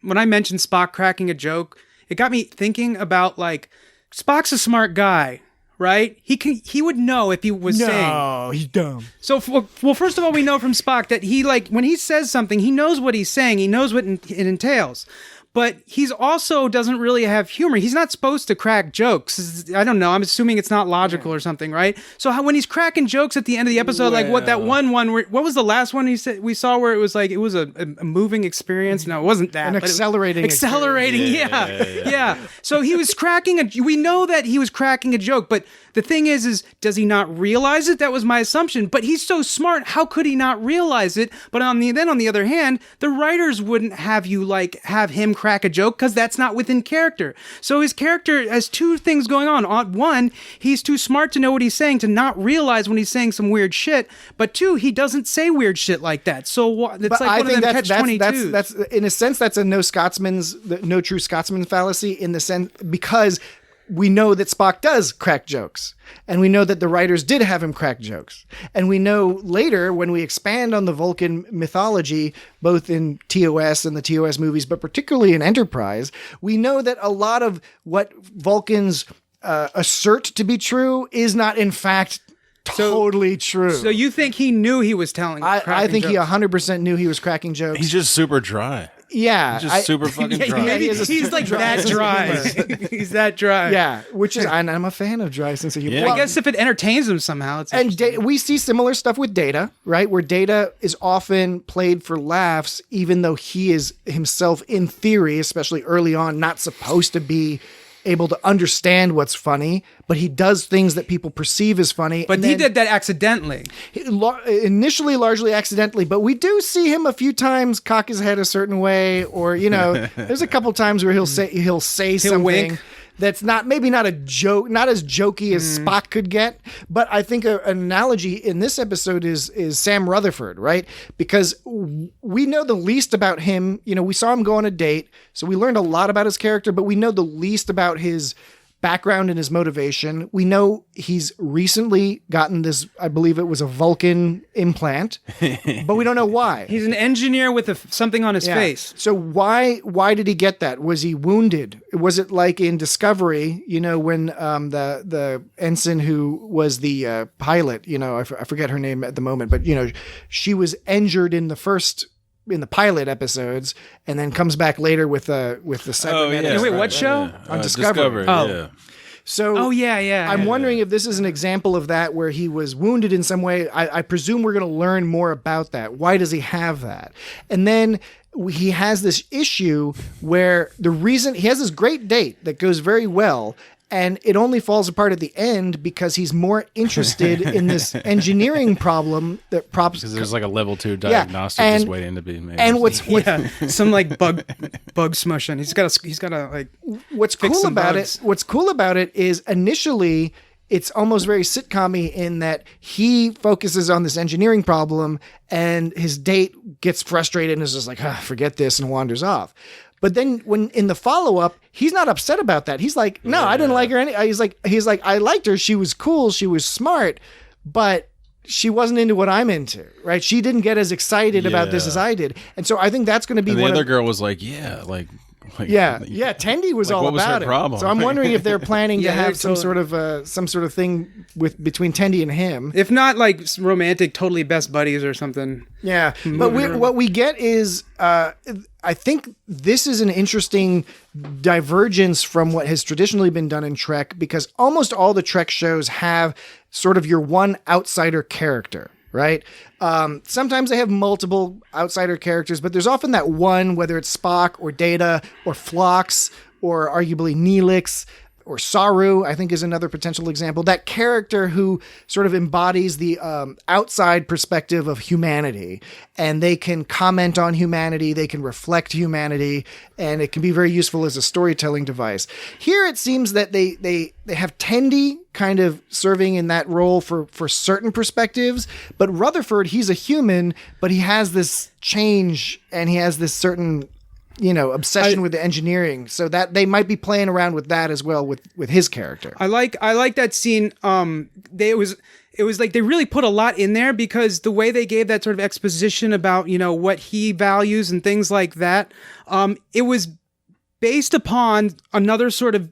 when I mentioned Spock cracking a joke, it got me thinking about like Spock's a smart guy, right? He would know if he was saying. No, he's dumb. So, well, first of all, we know from Spock that he like when he says something, he knows what he's saying. He knows what it entails. But he's also doesn't really have humor. He's not supposed to crack jokes. I don't know. I'm assuming it's not logical or something, right? So when he's cracking jokes at the end of the episode, like what that one where, what was the last one he said we saw where it was like it was a moving experience? No, it wasn't that. An but accelerating yeah. So he was cracking we know that he was cracking a joke, but the thing is does he not realize it? That was my assumption. But he's so smart. How could he not realize it? But on the other hand, the writers wouldn't have you like have him crack a joke because that's not within character. So his character has two things going on. One, he's too smart to know what he's saying to not realize when he's saying some weird shit. But two, he doesn't say weird shit like that. So it's like one of them catch-22s. That's in a sense that's a no true Scotsman fallacy in the sense because we know that Spock does crack jokes, and we know that the writers did have him crack jokes. And we know later when we expand on the Vulcan mythology, both in TOS and the TOS movies, but particularly in Enterprise, we know that a lot of what Vulcans assert to be true is not in fact totally true. So you think he knew he was telling? I think jokes. he 100% knew he was cracking jokes. He's just super dry. Yeah, He's just super fucking dry. Yeah, he's like that dry. He's that dry. Yeah, which is I'm a fan of dry sense of humor. Yeah. Well, I guess if it entertains him somehow, it's and we see similar stuff with Data, right? Where Data is often played for laughs, even though he is himself, in theory, especially early on, not supposed to be able to understand what's funny, but he does things that people perceive as funny. But he did that accidentally. Initially, largely accidentally, but we do see him a few times cock his head a certain way, or there's a couple times where he'll say something wink. that's maybe not a joke, not as jokey as Spock could get. But I think an analogy in this episode is Sam Rutherford, right? Because we know the least about him. We saw him go on a date, so we learned a lot about his character, but we know the least about his background and his motivation. We know he's recently gotten this, I believe it was a Vulcan implant, but we don't know why. He's an engineer with something on his face. So why did he get that? Was he wounded? Was it like in Discovery, when the ensign who was the pilot, I forget her name at the moment, but she was injured in the pilot episodes, and then comes back later with the cybernetics. Wait, what show? On Discovery. Yeah. So yeah. I'm wondering if this is an example of that where he was wounded in some way. I presume we're going to learn more about that. Why does he have that? And then he has this issue where he has this great date that goes very well, and it only falls apart at the end because he's more interested in this engineering problem that Because there's like a level 2 diagnostic just waiting to be made. And what's some like bug smushing. He's got to like. What's cool about it is initially it's almost very sitcom-y in that he focuses on this engineering problem, and his date gets frustrated and is just like, forget this, and wanders off. But then when in the follow-up, he's not upset about that. He's like, no, I didn't like her. He's like, I liked her. She was cool. She was smart, but she wasn't into what I'm into, right? She didn't get as excited about this as I did. And so I think that's going to be the other girl was like, Tendi was all what was about her it. problem? So I'm wondering if they're planning to have some totally- sort of thing between Tendi and him. If not like romantic, totally best buddies or something. Yeah, but what we get is, I think this is an interesting divergence from what has traditionally been done in Trek, because almost all the Trek shows have sort of your one outsider character, right? Sometimes they have multiple outsider characters, but there's often that one, whether it's Spock or Data or Phlox or arguably Neelix or Saru, I think is another potential example. That character who sort of embodies the outside perspective of humanity, and they can comment on humanity, they can reflect humanity, and it can be very useful as a storytelling device. Here it seems that they have Tendi kind of serving in that role for certain perspectives, but Rutherford, he's a human, but he has this change and he has this certain obsession with the engineering. So that they might be playing around with that as well with his character. I like that scene. It was like they really put a lot in there because the way they gave that sort of exposition about, what he values and things like that, it was based upon another sort of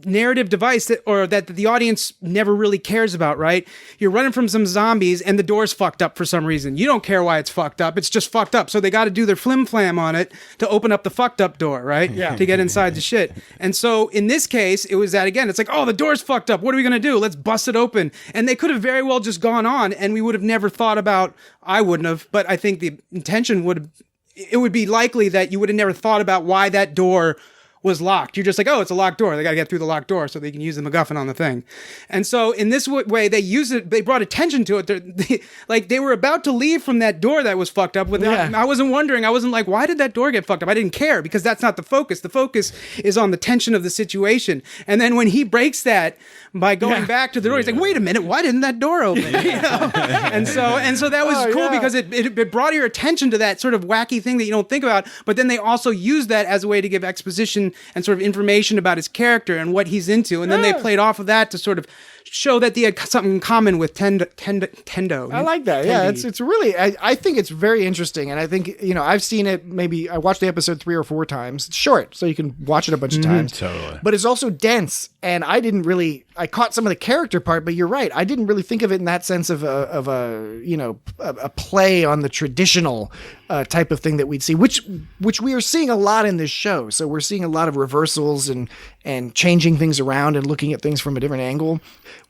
narrative device that the audience never really cares about, right? You're running from some zombies and the door's fucked up for some reason. You don't care why it's fucked up. It's just fucked up. So they got to do their flim flam on it to open up the fucked up door, right? Yeah. To get inside the shit. And so in this case, it was that again. It's like, oh, the door's fucked up. What are we going to do? Let's bust it open. And they could have very well just gone on and we would have never thought about, I wouldn't have, but I think the intention it would be likely that you would have never thought about why that door was locked. You're just like, oh, it's a locked door. They got to get through the locked door so they can use the MacGuffin on the thing. And so in this way, they used it. They brought attention to it. They were about to leave from that door that was fucked up. I wasn't wondering. I wasn't like, why did that door get fucked up? I didn't care because that's not the focus. The focus is on the tension of the situation. And then when he breaks that by going back to the door, he's like, wait a minute, why didn't that door open? And so that was cool because it brought your attention to that sort of wacky thing that you don't think about. But then they also used that as a way to give exposition and sort of information about his character and what he's into. And then they played off of that to sort of show that they had something in common with Tendo. I like that. Yeah, it's really, I think it's very interesting. And I think, I've seen it, I watched the episode 3 or 4 times. It's short, so you can watch it a bunch of times. Totally. But it's also dense. And I caught some of the character part, but you're right. I didn't really think of it in that sense of a play on the traditional type of thing that we'd see, which we are seeing a lot in this show. So we're seeing a lot of reversals and changing things around and looking at things from a different angle,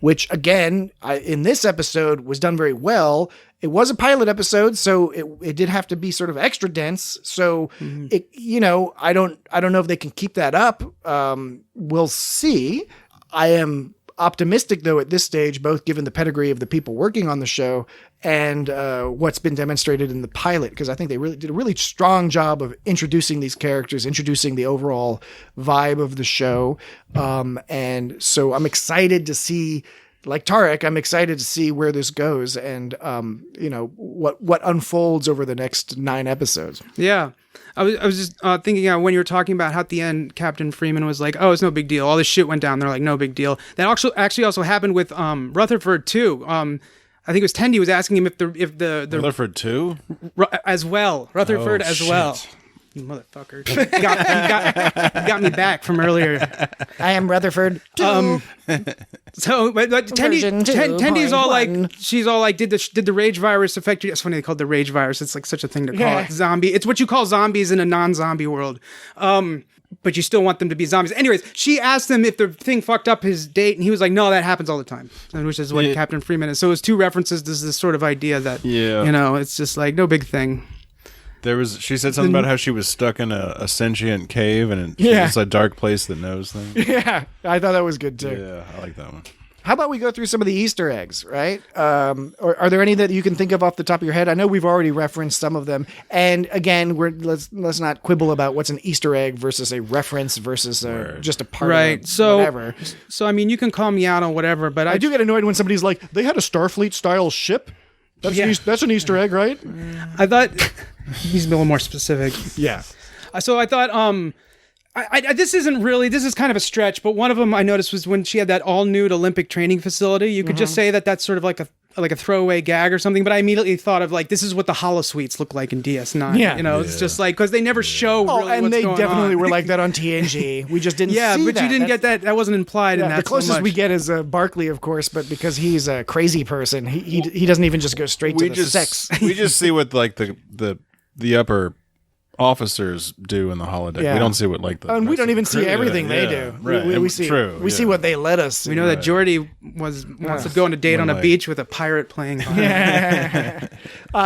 which again, in this episode was done very well. It was a pilot episode, so it did have to be sort of extra dense. So I don't know if they can keep that up. We'll see. I am optimistic though at this stage, both given the pedigree of the people working on the show and what's been demonstrated in the pilot, because I think they really did a really strong job of introducing these characters, introducing the overall vibe of the show. And so I'm excited to see, like Tarek, I'm excited to see where this goes and, what unfolds over the next 9 episodes. Yeah. I was just thinking when you were talking about how at the end Captain Freeman was like, oh, it's no big deal. All this shit went down. They're like, no big deal. That actually also happened with Rutherford too. I think it was Tendi was asking him if the Rutherford too as well. Rutherford as well. You motherfucker. You got me back from earlier. I am Rutherford too. So, but Tendy's all like, she's all like, did the rage virus affect you? It's funny they called it the rage virus. It's like such a thing to call it. Zombie. It's what you call zombies in a non-zombie world. But you still want them to be zombies. Anyways, she asked him if the thing fucked up his date, and he was like, no, that happens all the time. Which is what Captain Freeman is. So it was 2 references to this sort of idea that, it's just like no big thing. She said something about how she was stuck in a sentient cave and it's a dark place that knows things. Yeah, I thought that was good too. Yeah, I like that one. How about we go through some of the Easter eggs, right? Or are there any that you can think of off the top of your head? I know we've already referenced some of them. And again, let's not quibble about what's an Easter egg versus a reference versus just a part of whatever. So, I mean, you can call me out on whatever, but I do get annoyed when somebody's like, they had a Starfleet-style ship? That's an Easter egg, right? I thought... He's a little more specific. Yeah. So I thought, this is kind of a stretch, but one of them I noticed was when she had that all nude Olympic training facility. You could just say that that's sort of like a throwaway gag or something, but I immediately thought of like, this is what the holosuites look like in DS9. Yeah. It's just like, because they never show really what's going on. And they definitely were like that on TNG. We just didn't see that. Yeah, but you didn't get that. That wasn't implied in that. The closest we get is Barkley, of course, but because he's a crazy person, he doesn't even just go straight to the sex. We just see what like the upper officers do in the holodeck. Yeah. We don't see what like the and we don't even see everything they do. Right. We see what they let us see. We know that Geordi wants to go on a date on a beach with a pirate playing.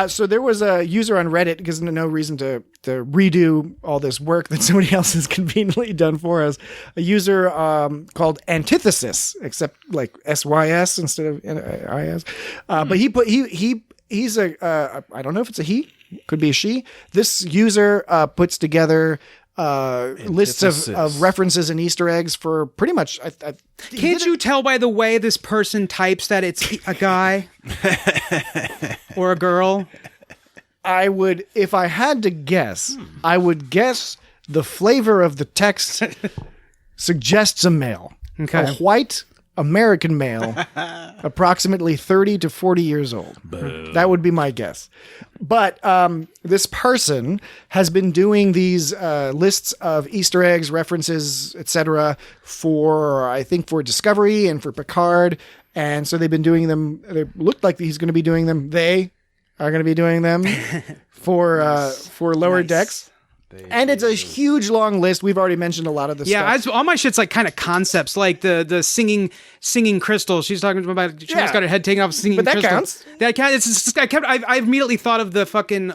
So there was a user on Reddit, because there's no reason to redo all this work that somebody else has conveniently done for us. A user called Antithesis, except like SYS instead of IS. But he's a I don't know if it's a he. Could be a she. This user puts together lists of references and Easter eggs for pretty much. Can't you tell by the way this person types that it's a guy or a girl? I would, if I had to guess, I would guess The flavor of the text suggests a male. Okay. A white American male, approximately 30 to 40 years old. That would be my guess. But this person has been doing these lists of Easter eggs, references, etc. for Discovery and for Picard. And so they've been doing them. It looked like he's going to be doing them. They are going to be doing them for Lower Decks. And it's a huge long list. We've already mentioned a lot of this stuff. All my shit's like kind of concepts, like the singing crystal. She's talking about she almost got her head taken off singing crystal. But that counts. That counts. I immediately thought of the fucking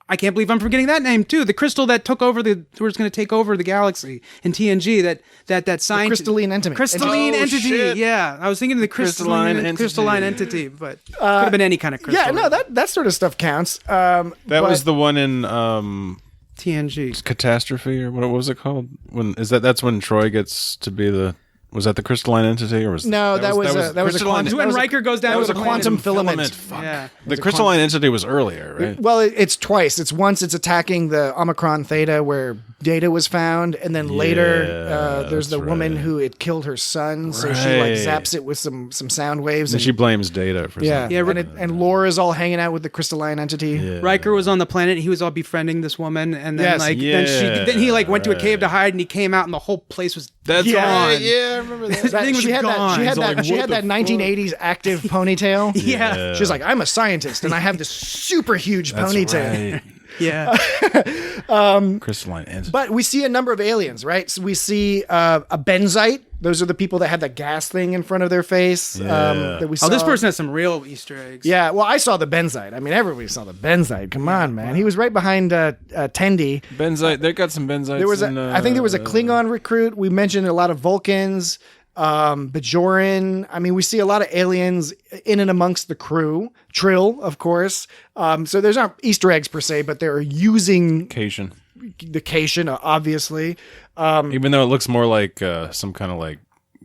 I can't believe I'm forgetting that name too. The crystal that took over was going to take over the galaxy in TNG. That science. Crystalline entity. Crystalline entity. Shit. Yeah, I was thinking of the crystalline entity, but could have been any kind of crystal. Yeah, no, that sort of stuff counts. That was the one in TNG Catastrophe, or what was it called? That's when Troy gets to be the. Was that the crystalline entity, or was no? That was a quantum. When Riker goes down. That was a to the quantum planet. filament. Fuck. Yeah. The crystalline entity was earlier, right? Well, it's twice. It's once it's attacking the Omicron Theta where Data was found, and then later there's the woman who it killed her son, so she like zaps it with some sound waves, and she blames Data for something. Yeah, and Laura's all hanging out with the crystalline entity. Yeah. Riker was on the planet. He was all befriending this woman, and then then he like went to a cave to hide, and he came out, and the whole place was gone. Yeah, I remember that. She had that 1980s active ponytail. Yeah. She's like, I'm a scientist and I have this super huge ponytail. Right. Yeah. Crystalline entity. But we see a number of aliens, right? So we see a benzite. Those are the people that had that gas thing in front of their face. That we saw. Oh, this person has some real Easter eggs. Yeah, well, I saw the benzite. I mean, everybody saw the benzite. Come on, man. He was right behind Tendi. Benzite. They got some benzites. I think there was a Klingon recruit. We mentioned a lot of Vulcans. Bajoran. I mean, we see a lot of aliens in and amongst the crew. Trill, of course. So there's not Easter eggs per se, but they're using Cation. The Cation, obviously. Even though it looks more like some kind of like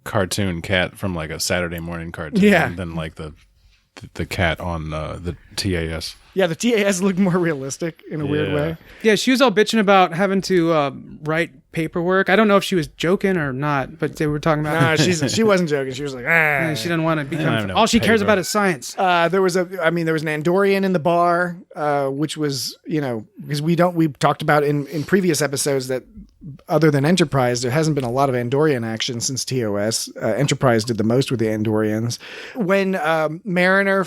cartoon cat from like a Saturday morning cartoon than like the cat on the TAS. Yeah, the TAS looked more realistic in a weird way. Yeah, she was all bitching about having to write paperwork. I don't know if she was joking or not, but they were talking about. No, she wasn't joking. She was like, she doesn't want to become. All she cares about is science. There was an Andorian in the bar, which was, because we talked about in previous episodes that other than Enterprise, there hasn't been a lot of Andorian action since TOS. Enterprise did the most with the Andorians. When Mariner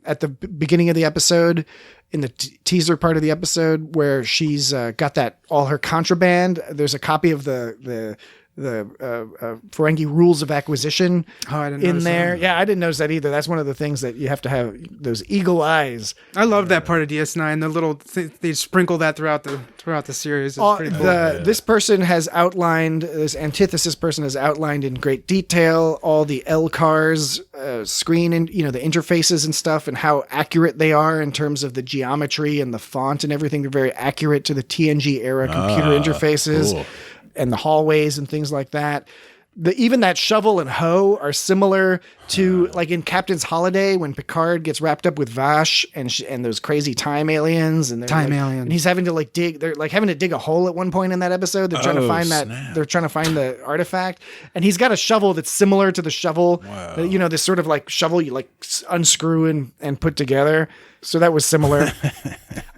at the beginning of the episode, in the teaser part of the episode, where she's got all her contraband, there's a copy of the Ferengi Rules of Acquisition in there. Yeah, I didn't notice that either. That's one of the things that you have to have, those eagle eyes. I love that part of DS9. The little they sprinkle that throughout the series. It's pretty cool. This person has outlined, this antithesis person has outlined in great detail all the LCAR's screen and the interfaces and stuff, and how accurate they are in terms of the geometry and the font and everything. They're very accurate to the TNG era computer interfaces. Cool. And the hallways and things like that. Even that shovel and hoe are similar to like in Captain's Holiday when Picard gets wrapped up with Vash and those crazy time aliens and aliens. And he's having to dig. They're like having to dig a hole at one point in that episode. They're trying to find They're trying to find the artifact, and he's got a shovel that's similar to the shovel. Wow. This sort of like shovel you like unscrew and put together. So that was similar.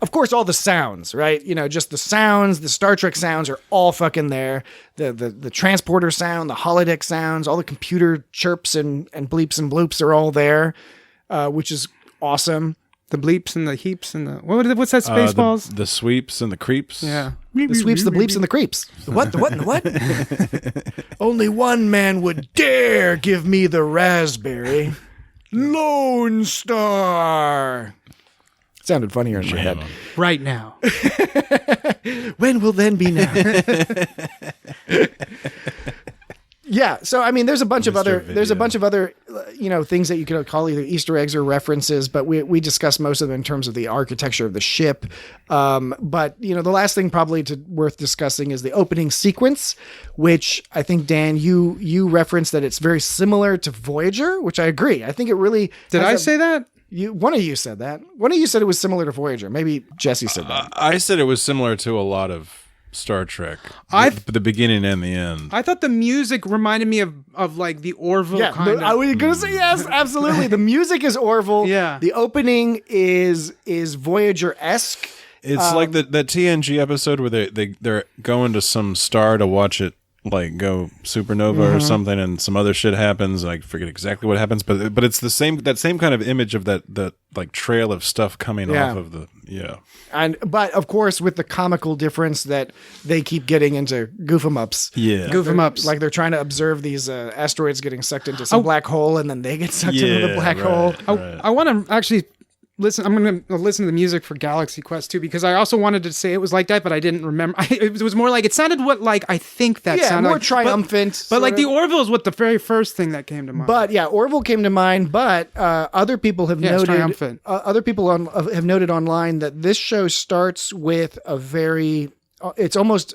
Of course, all the sounds, right? Just the sounds, the Star Trek sounds are all fucking there. The transporter sound, the holodeck sounds, all the computer chirps and bleeps and bloops are all there, which is awesome. The bleeps and the heaps and the what's that? Spaceballs? The sweeps and the creeps. Yeah. The sweeps, the bleeps, and the creeps. The what? The what? And the what? Only one man would dare give me the raspberry. Lone Star. Sounded funnier in my head. Right now. When will then be now? Yeah, so I mean, there's a bunch of other things that you could call either Easter eggs or references, but we discussed most of them in terms of the architecture of the ship. But the last thing probably worth discussing is the opening sequence, which I think, Dan, you referenced that it's very similar to Voyager, which I agree. I think it really did. I say that? One of you said that. One of you said it was similar to Voyager. Maybe Jesse said that. I said it was similar to a lot of Star Trek. I've- The beginning and the end. I thought the music reminded me of like the Orville Yeah, kind of. I was gonna say yes, absolutely. The music is Orville. Yeah. The opening is Voyager-esque. It's like that TNG episode where they're going to some star to watch it like go supernova or something, and some other shit happens. I forget exactly what happens, but it's the same kind of image of that like trail of stuff coming off of the But of course, with the comical difference that they keep getting into goof 'em ups. Yeah. Goof 'em ups. Like they're trying to observe these asteroids getting sucked into some black hole, and then they get sucked into the black hole. Right. I want to actually listen. I'm going to listen to the music for Galaxy Quest too, because I also wanted to say it was like that, but I didn't remember. It was more like it sounded like I think that sounded more like, triumphant. But like sort the of. Orville is what the very first thing that came to mind. But yeah, Orville came to mind. But other people have it's noted. triumphant. Other people have noted online that this show starts with a very. It's almost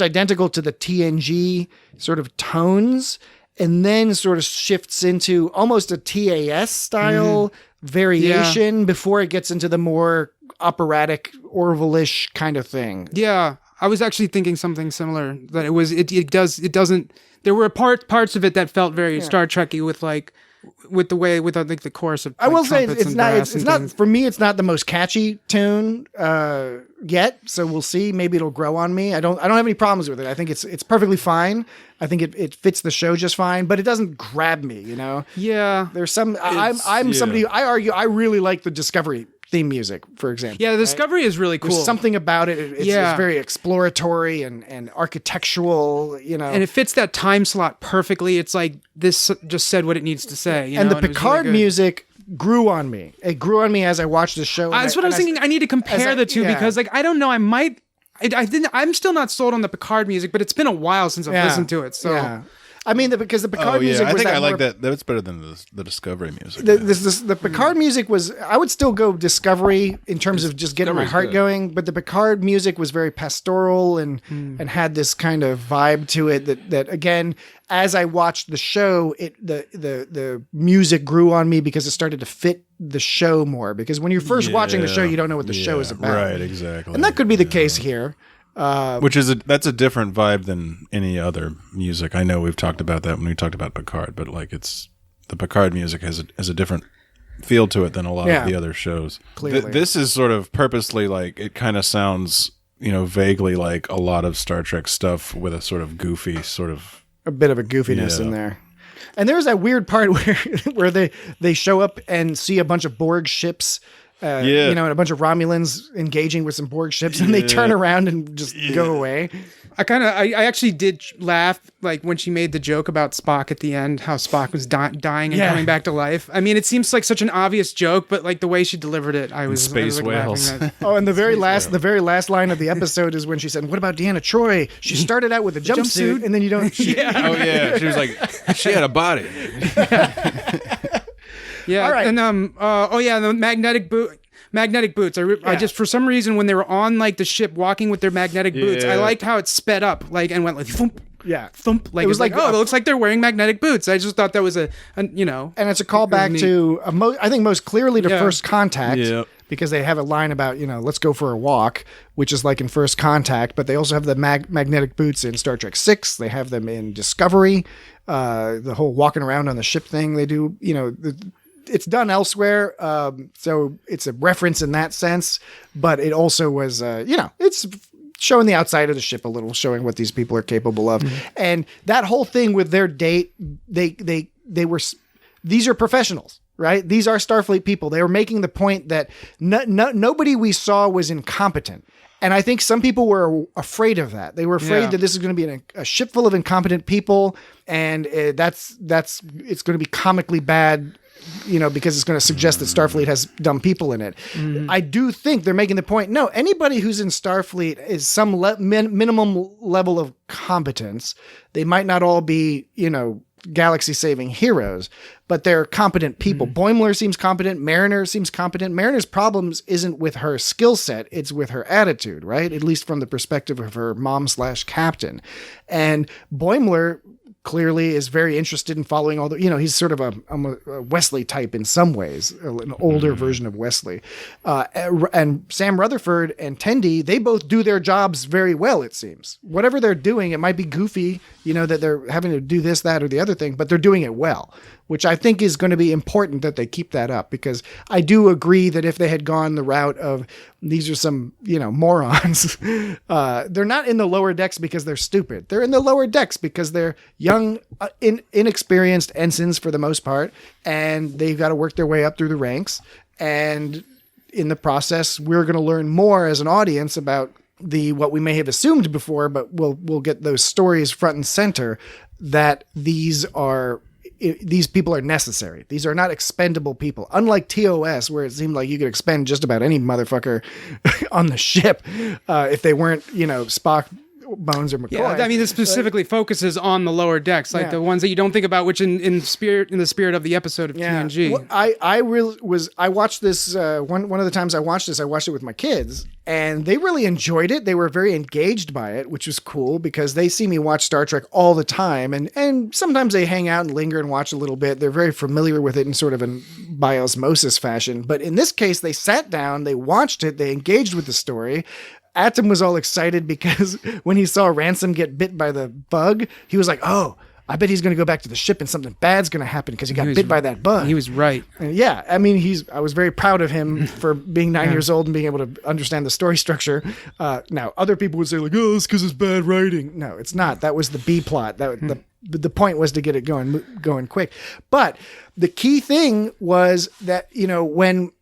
identical to the TNG sort of tones, and then sort of shifts into almost a TAS style variation before it gets into the more operatic Orville-ish kind of thing. Yeah, I was actually thinking something similar. That it doesn't. There were parts of it that felt very Star Trek-y with the chorus of. I will say trumpets it's and not. brass It's and not things. for me. It's not the most catchy tune yet. So we'll see. Maybe it'll grow on me. I don't have any problems with it. I think it's perfectly fine. I think it fits the show just fine, but it doesn't grab me. You know. Yeah. There's some. I'm somebody. I argue. I really like the Discovery theme music, for example. Yeah, the Discovery is really cool. There's something about it. It's very exploratory and architectural. You know. And it fits that time slot perfectly. It's like this just said what it needs to say. You and know? the And it was Picard really good. music grew on me. It grew on me as I watched the show. That's what I was thinking. I need to compare the two because, like, I don't know. I might. I didn't. I'm still not sold on the Picard music, but it's been a while since I've listened to it. So, yeah. I mean, because the Picard music I was think I like more- that. That's better than the Discovery music. The Picard music was. I would still go Discovery in terms of just getting my Discovery's heart good. going, but the Picard music was very pastoral and had this kind of vibe to it that again, as I watched the show, the music grew on me because it started to fit the show more. Because when you're first watching the show, you don't know what the show is about, Right, exactly. and that could be the case here. Which is that's a different vibe than any other music. I know we've talked about that when we talked about Picard, but like the Picard music has a different feel to it than a lot of the other shows. Clearly. This is sort of purposely like it kind of sounds, vaguely like a lot of Star Trek stuff with a sort of goofy sort of A bit of a goofiness in there. And there's that weird part where they show up and see a bunch of Borg ships, and a bunch of Romulans engaging with some Borg ships, and they turn around and just go away. I actually did laugh like when she made the joke about Spock at the end, how Spock was dying and coming back to life. I mean, it seems like such an obvious joke, but like the way she delivered it, I was space like, whales. laughing at- Oh, and the very last line of the episode is when she said, "What about Deanna Troi? She started out with a jumpsuit, and then you don't." Oh yeah, she was like she had a body. Yeah, All right. and the magnetic boots. I just for some reason when they were on like the ship walking with their magnetic boots, I Yeah. liked how it sped up like and went like thump, Yeah. thump. Like It was it's like like oh, it looks like they're wearing magnetic boots. I just thought that was a And it's a callback neat. to, I think most clearly to Yeah. First Contact, Yep. because they have a line about, let's go for a walk, which is like in First Contact, but they also have the magnetic boots in Star Trek 6. They have them in Discovery, the whole walking around on the ship thing they do, it's done elsewhere. So it's a reference in that sense, but it also was, it's showing the outside of the ship a little, showing what these people are capable of. And that whole thing with their date, these are professionals, right? These are Starfleet people. They were making the point that nobody we saw was incompetent. And I think some people were afraid of that. They were afraid that this is going to be a ship full of incompetent people, and it's going to be comically bad, because it's going to suggest that Starfleet has dumb people in it. I do think they're making the point. No, anybody who's in Starfleet is some minimum level of competence. They might not all be, galaxy-saving heroes, but they're competent people. Boimler seems competent. Mariner seems competent. Mariner's problems isn't with her skill set. It's with her attitude, right? At least from the perspective of her mom/captain. And Boimler clearly is very interested in following all the, he's sort of a Wesley type in some ways, an older version of Wesley. And Sam Rutherford and Tendi, they both do their jobs very well, it seems. Whatever they're doing, it might be goofy, that they're having to do this, that, or the other thing, but they're doing it well, which I think is going to be important that they keep that up, because I do agree that if they had gone the route of these are some, morons, they're not in the lower decks because they're stupid. They're in the lower decks because they're young, inexperienced ensigns for the most part, and they've got to work their way up through the ranks. And in the process, we're going to learn more as an audience about what we may have assumed before, but we'll get those stories front and center, that these people are necessary. These are not expendable people. Unlike TOS, where it seemed like you could expend just about any motherfucker on the ship if they weren't, Spock, Bones, or McCoy. Yeah, I mean, this specifically focuses on the lower decks, like the ones that you don't think about, which in the spirit of the episode of TNG. Well, I watched this one of the times I watched it with my kids, and they really enjoyed it. They were very engaged by it, which was cool because they see me watch Star Trek all the time, and sometimes they hang out and linger and watch a little bit. They're very familiar with it in sort of a by osmosis fashion. But in this case, they sat down, they watched it, they engaged with the story. Atom was all excited because when he saw Ransom get bit by the bug, he was like, oh, I bet he's going to go back to the ship and something bad's going to happen because he got bit by that bug. He was right. And yeah, I mean, I was very proud of him for being 9 years old and being able to understand the story structure. Now, other people would say like, oh, it's because it's bad writing. No, it's not. That was the B plot. The point was to get it going quick. But the key thing was that, when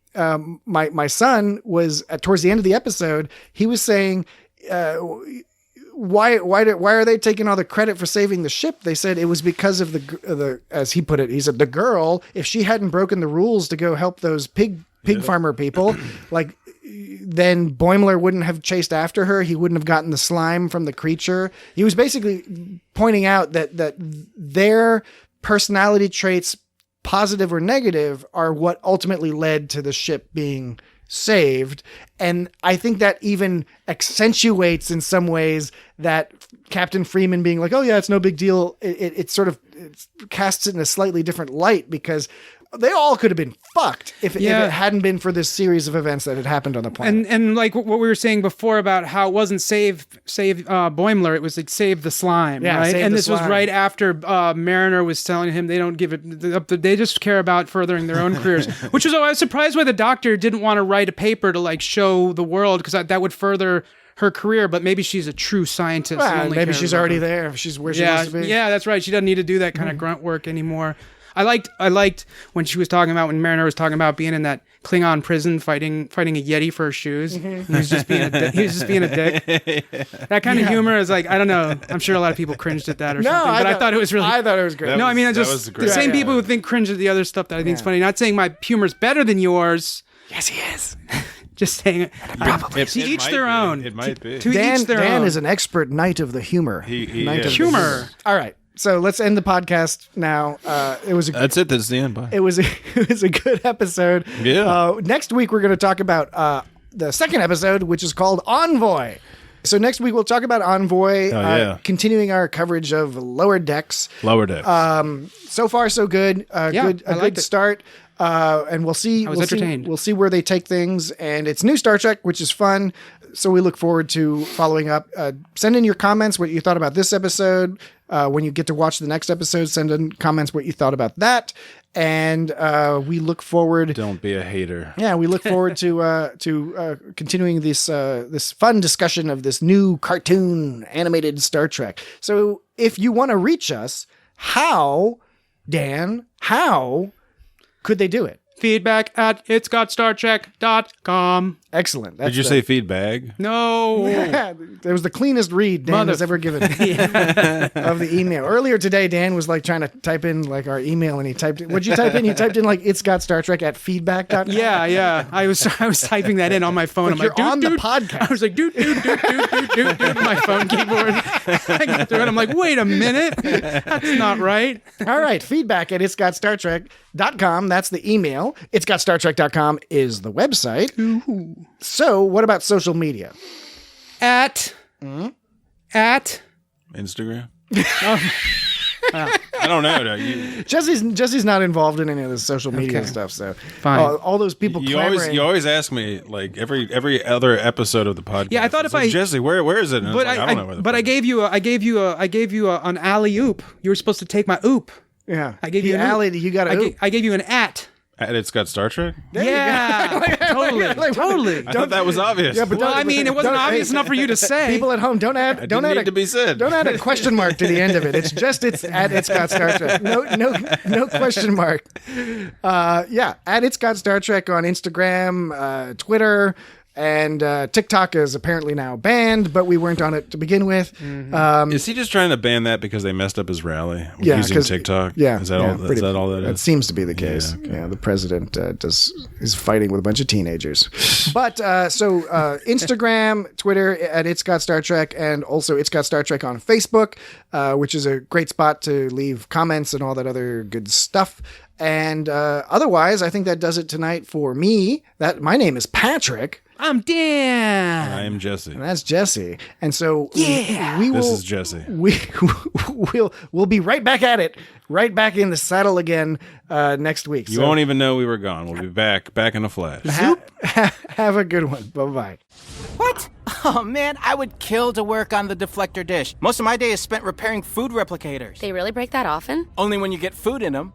my son was towards the end of the episode, he was saying, why are they taking all the credit for saving the ship? They said it was because of the as he put it, he said the girl, if she hadn't broken the rules to go help those pig farmer people, like, then Boimler wouldn't have chased after her. He wouldn't have gotten the slime from the creature. He was basically pointing out that their personality traits, positive or negative, are what ultimately led to the ship being saved. And I think that even accentuates in some ways that Captain Freeman being like, oh yeah, it's no big deal. It sort of casts it in a slightly different light, because they all could have been fucked if it hadn't been for this series of events that had happened on the planet. And like what we were saying before about how it wasn't save Boimler, it was like save the slime, right? And this was right after Mariner was telling him they don't give it, they just care about furthering their own careers. Which was, I was surprised why the Doctor didn't want to write a paper to like show the world, because that would further her career, but maybe she's a true scientist. Well, maybe she's already there. She's where she wants to be. Yeah, that's right. She doesn't need to do that kind of grunt work anymore. I liked when she was talking about, when Mariner was talking about being in that Klingon prison fighting a Yeti for her shoes. He was just being a dick. That kind of humor is like, I don't know. I'm sure a lot of people cringed at that or something, but I thought it was really. I thought it was great. No, I mean, the same people who think cringe at the other stuff that I think is funny. Not saying my humor's better than yours. Yes, he is. Just saying, probably. To each their own. It might be. Dan is an expert knight of the humor. Knight of humor. All right. So let's end the podcast now. That's it. That's the end. Bye. It was a good episode. Yeah. Next week we're going to talk about the second episode, which is called Envoy. So next week we'll talk about Envoy, continuing our coverage of Lower Decks. So far so good. Good start. And we'll see. We'll see where they take things. And it's new Star Trek, which is fun. So we look forward to following up. Send in your comments what you thought about this episode. When you get to watch the next episode, send in comments what you thought about that. And we look forward. Don't be a hater. Yeah, we look forward to continuing this fun discussion of this new cartoon animated Star Trek. So if you want to reach us, how could they do it? Feedback at itsgotstartrek.com. Excellent. Did you say feedback? No. It was the cleanest read Dan has ever given of the email. Earlier today, Dan was like trying to type in like our email, and he typed in, what'd you type in? You typed in like itsgotstartrek at feedback.com. Yeah. I was typing that in on my phone. I'm like, you're on the podcast. I was like, doot, my phone keyboard. I got through it. I'm like, wait a minute. That's not right. All right. Feedback at itsgotstartrek.com. That's the email. Itsgotstartrek.com is the website. Ooh. So, what about social media? At Instagram. I don't know. Jesse's not involved in any of the social media Okay. stuff, so Fine. all those people clamoring. You always ask me like every other episode of the podcast. Yeah, I thought it's if like, I- Jesse, where is it? And But it's like, I don't know where the but fuck I gave you an alley oop. You were supposed to take my oop. Yeah, I gave you an alley. oop. You got a. I gave you an at. And it's got Star Trek? Yeah, totally. I thought that was obvious. Yeah, but Well, don't- I mean, it wasn't don't- obvious enough for you to say. People at home, don't add need to be said. Don't add a question mark to the end of it. It's at It's Got Star Trek. No question mark. At It's Got Star Trek on Instagram, Twitter, and TikTok is apparently now banned, but we weren't on it to begin with. Is he just trying to ban that because they messed up his rally with Yeah, using 'cause- TikTok? Yeah, Is that all that That is? seems to be the case. Yeah, okay. The president is fighting with a bunch of teenagers. But so Instagram, Twitter at It's Got Star Trek, and also It's Got Star Trek on Facebook, which is a great spot to leave comments and all that other good stuff. And otherwise, I think that does it tonight for me. My name is Patrick. I'm Dan. I am Jesse. And that's Jesse. And so Yeah. we will. This is Jesse. We'll be right back at it, right back in the saddle again next week. You won't even know we were gone. We'll be back in a flash. Have a good one. Bye bye. What? Oh man, I would kill to work on the deflector dish. Most of my day is spent repairing food replicators. They really break that often? Only when you get food in them.